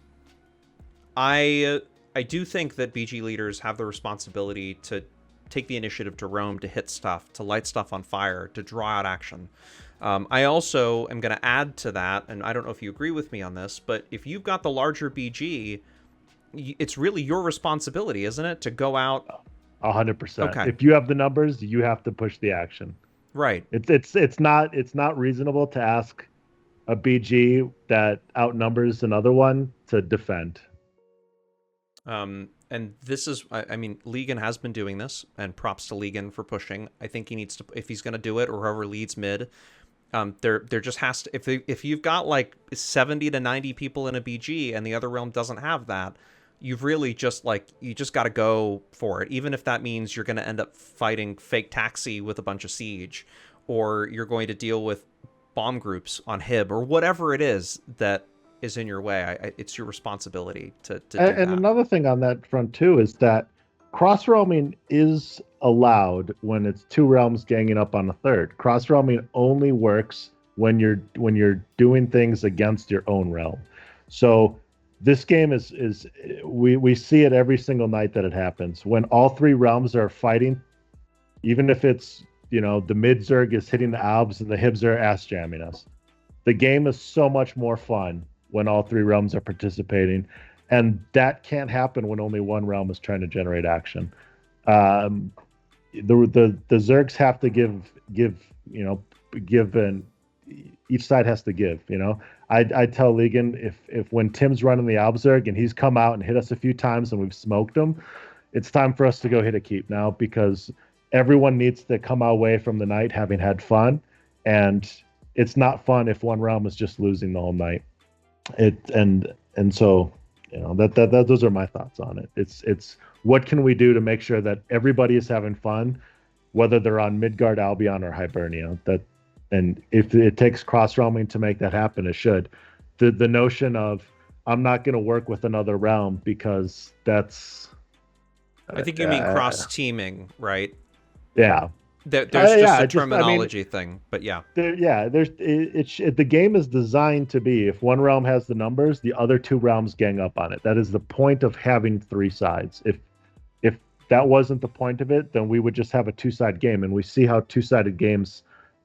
do think that BG leaders have the responsibility to take the initiative to roam, to hit stuff, to light stuff on fire, to draw out action. I also am going to add to that, and I don't know if you agree with me on this, but if you've got the larger BG, it's really your responsibility, isn't it, to go out? 100%. Okay. If you have the numbers, you have to push the action. Right. It's not reasonable to ask a BG that outnumbers another one to defend. And this is, I mean, Legan has been doing this, and props to Legan for pushing. I think he needs to, if he's going to do it, or whoever leads mid, there just has to, if you've got like 70 to 90 people in a BG and the other realm doesn't have that, you've really just you just got to go for it. Even if that means you're going to end up fighting fake taxi with a bunch of siege, or you're going to deal with bomb groups on Hib, or whatever it is that is in your way. It's your responsibility to do that. And another thing on that front too is that cross roaming is allowed when it's 2 realms ganging up on a third. Cross roaming only works when you're doing things against your own realm. So this game is we see it every single night that it happens. When all 3 realms are fighting, even if it's, the mid Zerg is hitting the Albs and the Hibs are ass jamming us. The game is so much more fun when all 3 realms are participating, and that can't happen when only one realm is trying to generate action. The Zergs have to give, and each side has to give. I tell Legan if when Tim's running the Albzerg and he's come out and hit us a few times and we've smoked him, it's time for us to go hit a keep now, because everyone needs to come away from the night having had fun, and it's not fun if one realm is just losing the whole night. So that those are my thoughts on it. It's what can we do to make sure that everybody is having fun, whether they're on Midgard, Albion, or Hibernia. And if it takes cross realming to make that happen, it should. The notion of I'm not going to work with another realm because that's. I think you mean cross teaming, right? Yeah. There's just a terminology thing, but yeah. The game is designed to be, if one realm has the numbers, the other two realms gang up on it. That is the point of having three sides. If that wasn't the point of it, then we would just have a two-side game, and we see how two-sided games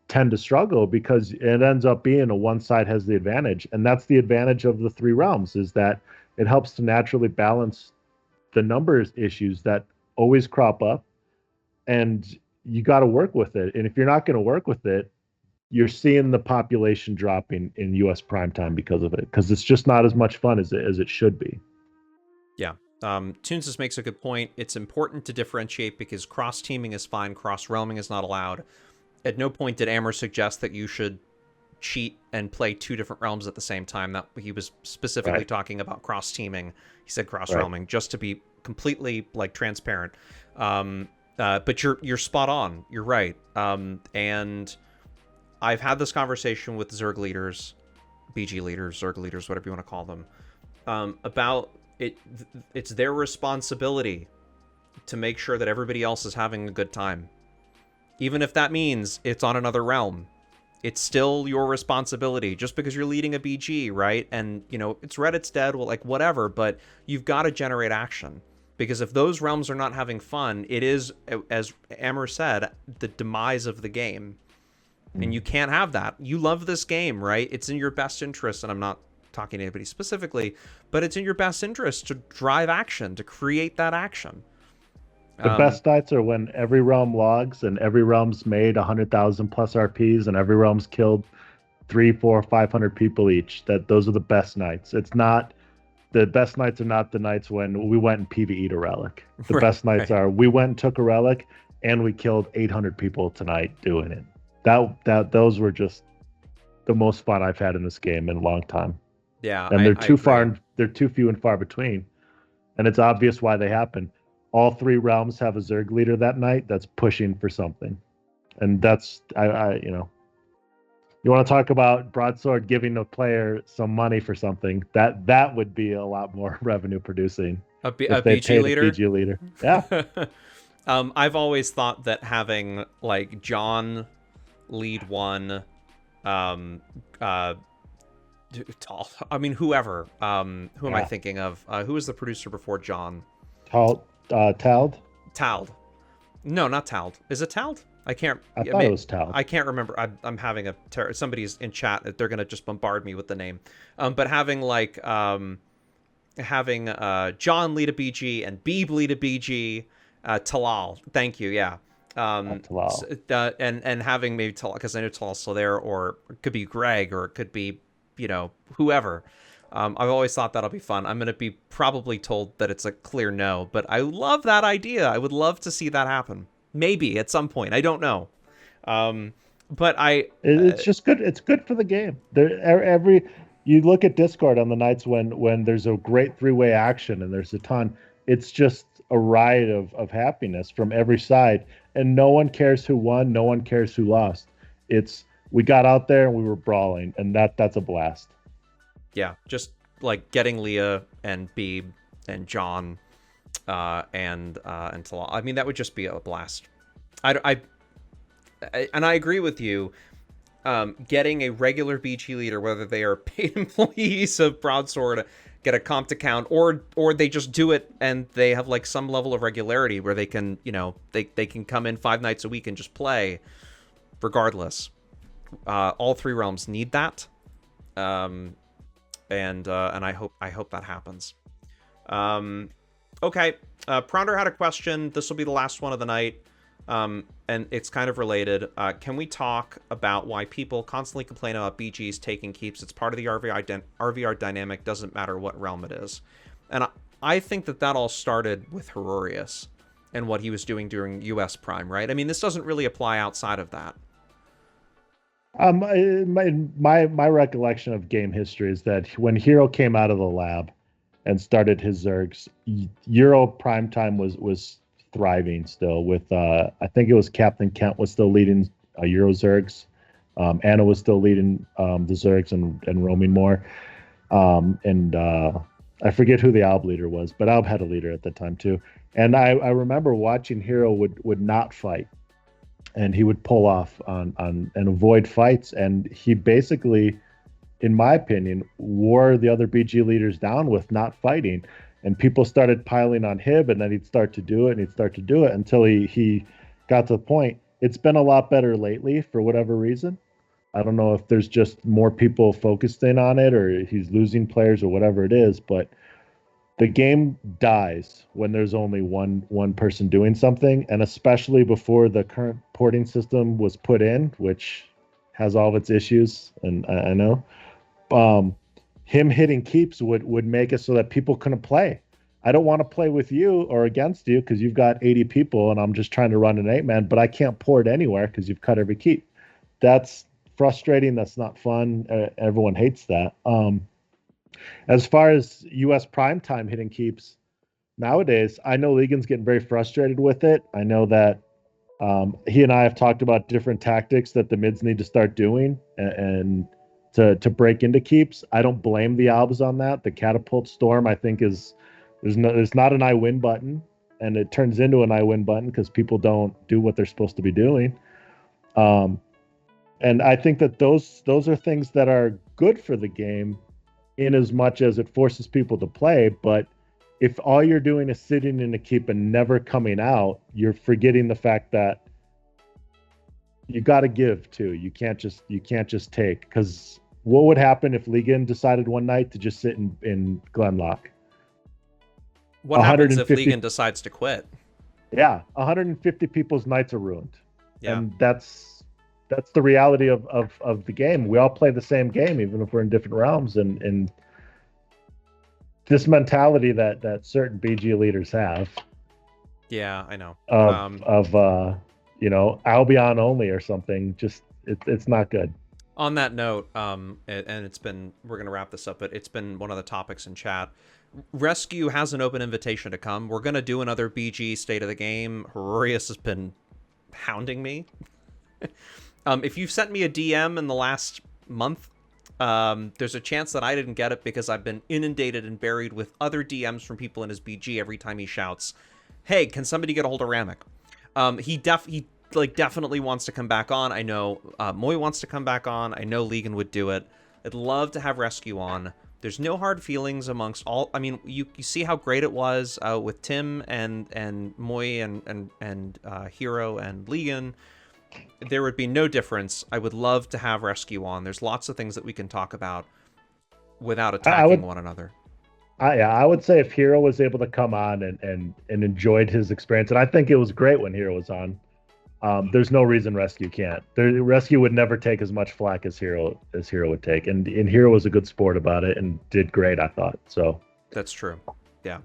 tend to struggle because it ends up being a one side has the advantage, and that's the advantage of the three realms, is that it helps to naturally balance the numbers issues that always crop up, and you got to work with it. And if you're not going to work with it, you're seeing the population dropping in US primetime because of it, because it's just not as much fun as it should be. Yeah. Tuneses makes a good point. It's important to differentiate because cross teaming is fine, cross realming is not allowed. At no point did Amur suggest that you should cheat and play two different realms at the same time. That he was specifically talking about cross teaming. He said cross realming, just to be completely transparent. But you're spot on. You're right. And I've had this conversation with Zerg leaders, BG leaders, Zerg leaders, whatever you want to call them, about it. It's their responsibility to make sure that everybody else is having a good time. Even if that means it's on another realm, it's still your responsibility, just because you're leading a BG, right? And, it's Reddit's dead, well, whatever, but you've got to generate action. Because if those realms are not having fun, it is, as Amur said, the demise of the game. And you can't have that. You love this game, right? It's in your best interest, and I'm not talking to anybody specifically, but it's in your best interest to drive action, to create that action. The best nights are when every realm logs and every realm's made 100,000 plus RPs and every realm's killed 300, 400, 500 people each. Those are the best nights. The best nights are not the nights when we went and PvE'd a relic. The best nights are we went and took a relic and we killed 800 people tonight doing it. Those were just the most fun I've had in this game in a long time. Yeah, and they're too few and far between, and it's obvious why they happen. All three realms have a Zerg leader that night that's pushing for something, and that's you want to talk about Broadsword giving a player some money for something, that would be a lot more revenue producing. A BG leader? A BG leader. Yeah. I've always thought that having John lead one, whoever. Who am I thinking of? Who was the producer before John? Tald? Tald. No, not Tald. Is it Tald? I can't. I thought it was Tald. I can't remember. I'm having somebody's in chat. They're gonna just bombard me with the name. But having John lead a BG and Beeb lead a BG, Talal. Thank you. Yeah. Talal. And having maybe Talal, because I know Talal's still there, or it could be Greg, or it could be whoever. I've always thought that'll be fun. I'm going to be probably told that it's a clear no, but I love that idea. I would love to see that happen. Maybe at some point. I don't know. But it's just good. It's good for the game. You look at Discord on the nights when there's a great three-way action and there's a ton. It's just a riot of happiness from every side, and no one cares who won. No one cares who lost. We got out there and we were brawling, and that's a blast. Yeah, just getting Leah and Beeb and John and Talal. I mean, that would just be a blast. I agree with you. Getting a regular BG leader, whether they are paid employees of Broadsword, get a comp account, or they just do it and they have some level of regularity where they can they can come in 5 nights a week and just play, regardless. All three realms need that. And I hope that happens. Okay, Pronder had a question. This will be the last one of the night. and it's kind of related. Can we talk about why people constantly complain about BGs taking keeps? It's part of the RVR dynamic, doesn't matter what realm it is. And I think that all started with Hororius and what he was doing during US Prime, right? I mean, this doesn't really apply outside of that. My recollection of game history is that when Hero came out of the lab and started his Zergs, Euro Prime Time was thriving still with I think it was Captain Kent was still leading Euro Zergs. Anna was still leading the Zergs and roaming more. I forget who the Alb leader was, but Alb had a leader at the time too. And I remember watching Hero would not fight, and he would pull off on and avoid fights. And he basically, in my opinion, wore the other BG leaders down with not fighting. And people started piling on him, and then he'd start to do it, until he got to the point. It's been a lot better lately for whatever reason. I don't know if there's just more people focused in on it, or he's losing players, or whatever it is. But the game dies when there's only one person doing something, and especially before the current porting system was put in, which has all of its issues, and I know. Him hitting keeps would make it so that people couldn't play. I don't want to play with you or against you because you've got 80 people and I'm just trying to run an 8-man, but I can't port anywhere because you've cut every keep. That's frustrating. That's not fun. Everyone hates that. As far as US Prime Time hitting keeps, nowadays, I know Legan's getting very frustrated with it. I know that he and I have talked about different tactics that the mids need to start doing and to break into keeps. I don't blame the Albs on that. The Catapult Storm, I think, there's not an I win button, and it turns into an I win button because people don't do what they're supposed to be doing. And I think that those are things that are good for the game in as much as it forces people to play. But if all you're doing is sitting in a keep and never coming out, you're forgetting the fact that you got to give too. You can't just take, because what would happen if Legan decided one night to just sit in Glenlock? What happens if Legan decides to quit? Yeah, 150 people's nights are ruined. Yeah. And that's the reality of the game. We all play the same game, even if we're in different realms. And this mentality that certain BG leaders have. Yeah, I know. Albion only or something. Just it's not good. On that note, and we're gonna wrap this up, but it's been one of the topics in chat. Rescue has an open invitation to come. We're gonna do another BG State of the Game. Hororius has been hounding me. If you've sent me a DM in the last month, there's a chance that I didn't get it because I've been inundated and buried with other DMs from people in his BG every time he shouts, "Hey, can somebody get a hold of Ramik?" He definitely wants to come back on. I know Moy wants to come back on. I know Legan would do it. I'd love to have Rescue on. There's no hard feelings amongst all. I mean, you see how great it was with Tim and Moy and Hero and Legan. There would be no difference. I would love to have Rescue on. There's lots of things that we can talk about without attacking one another. I would say if Hero was able to come on and enjoyed his experience, and I think it was great when Hero was on. There's no reason Rescue can't. Rescue would never take as much flack as Hero would take, and Hero was a good sport about it and did great, I thought. So that's true. Yeah.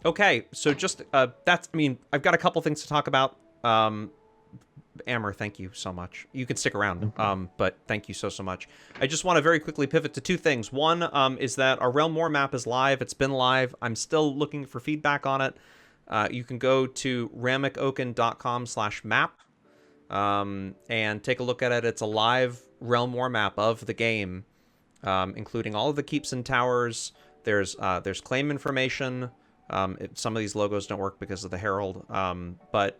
Okay, so just that's. I mean, I've got a couple things to talk about. Amber, thank you so much. You can stick around, but thank you so much. I just want to very quickly pivot to two things. One is that our Realm War map is live. It's been live. I'm still looking for feedback on it. You can go to ramikoken.com/map and take a look at it. It's a live Realm War map of the game, including all of the keeps and towers. There's claim information. Some of these logos don't work because of the Herald, but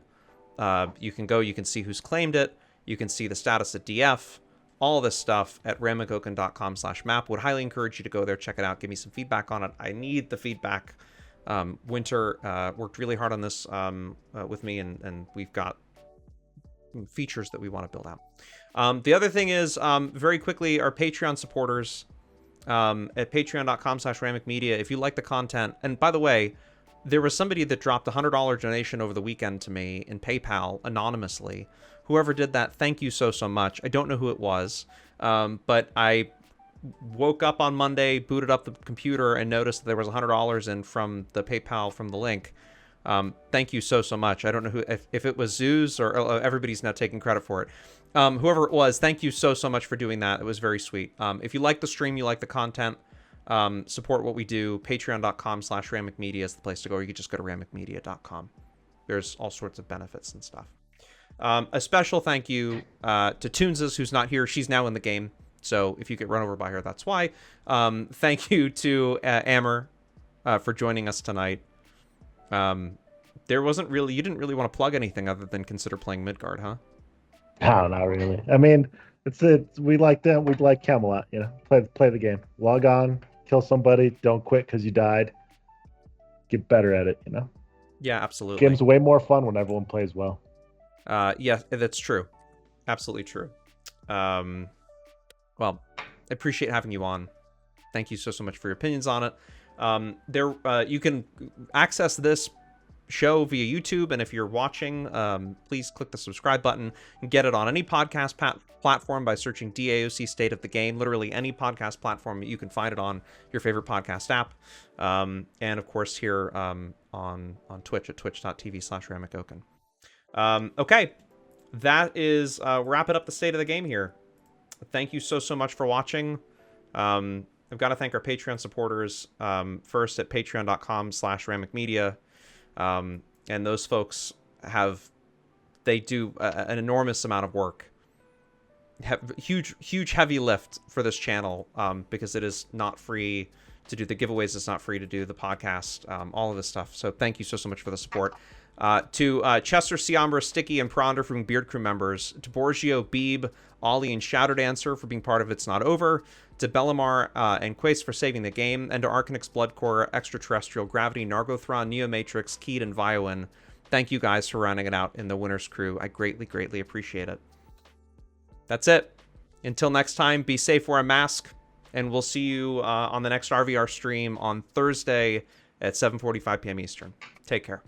you can go, you can see who's claimed it, you can see the status at DF, all this stuff at ramikoken.com/map. Would highly encourage you to go there, check it out, give me some feedback on it. I need the feedback. Winter worked really hard on this with me, and we've got features that we want to build out. The other thing is, very quickly, our Patreon supporters at patreon.com/ramikmedia. If you like the content, and by the way, there was somebody that dropped a $100 donation over the weekend to me in PayPal anonymously. Whoever did that, thank you so much. I don't know who it was, but I woke up on Monday, booted up the computer, and noticed that there was $100 in from the PayPal from the link. Thank you so much. I don't know who, if it was Zeus or everybody's now taking credit for it. Whoever it was, thank you so much for doing that. It was very sweet. If you like the stream, you like the content, support what we do, patreon.com/ramikmedia is the place to go, or you could just go to ramikmedia.com. There's all sorts of benefits and stuff. A special thank you to Tuneses, who's not here. She's now in the game, so if you get run over by her, that's why. Thank you to Amur for joining us tonight. There wasn't really, you didn't really want to plug anything other than consider playing Midgard, huh? No, not really. I mean, we like them. We like Camelot. You know, play the game. Log on, kill somebody. Don't quit because you died. Get better at it. You know. Yeah, absolutely. Game's way more fun when everyone plays well. Yeah, that's true. Absolutely true. Well, I appreciate having you on. Thank you so much for your opinions on it. You can access this show via YouTube, and if you're watching, please click the subscribe button and get it on any podcast platform by searching DAoC State of the Game. Literally any podcast platform, you can find it on your favorite podcast app, and of course here on Twitch at twitch.tv/ramikoken. Okay, that is wrapping up the state of the game here. Thank you so much for watching. I've got to thank our Patreon supporters, first at patreon.com/ramikmedia. And those folks they do an enormous amount of work, have huge heavy lift for this channel, because it is not free to do the giveaways. It's not free to do the podcast, all of this stuff. So thank you so much for the support. To Chester, Siambra, Sticky, and Pronder from Beard Crew members, to Borgio, Beeb, Ollie, and Shadow Dancer for being part of It's Not Over, to Bellamar and Quace for saving the game, and to Arcanix, Bloodcore, Extraterrestrial, Gravity, Nargothron, Neomatrix, Keed, and Vioin. Thank you guys for running it out in the winner's crew. I greatly appreciate it. That's it. Until next time, be safe, wear a mask, and we'll see you on the next RVR stream on Thursday at 7:45 p.m. Eastern. Take care.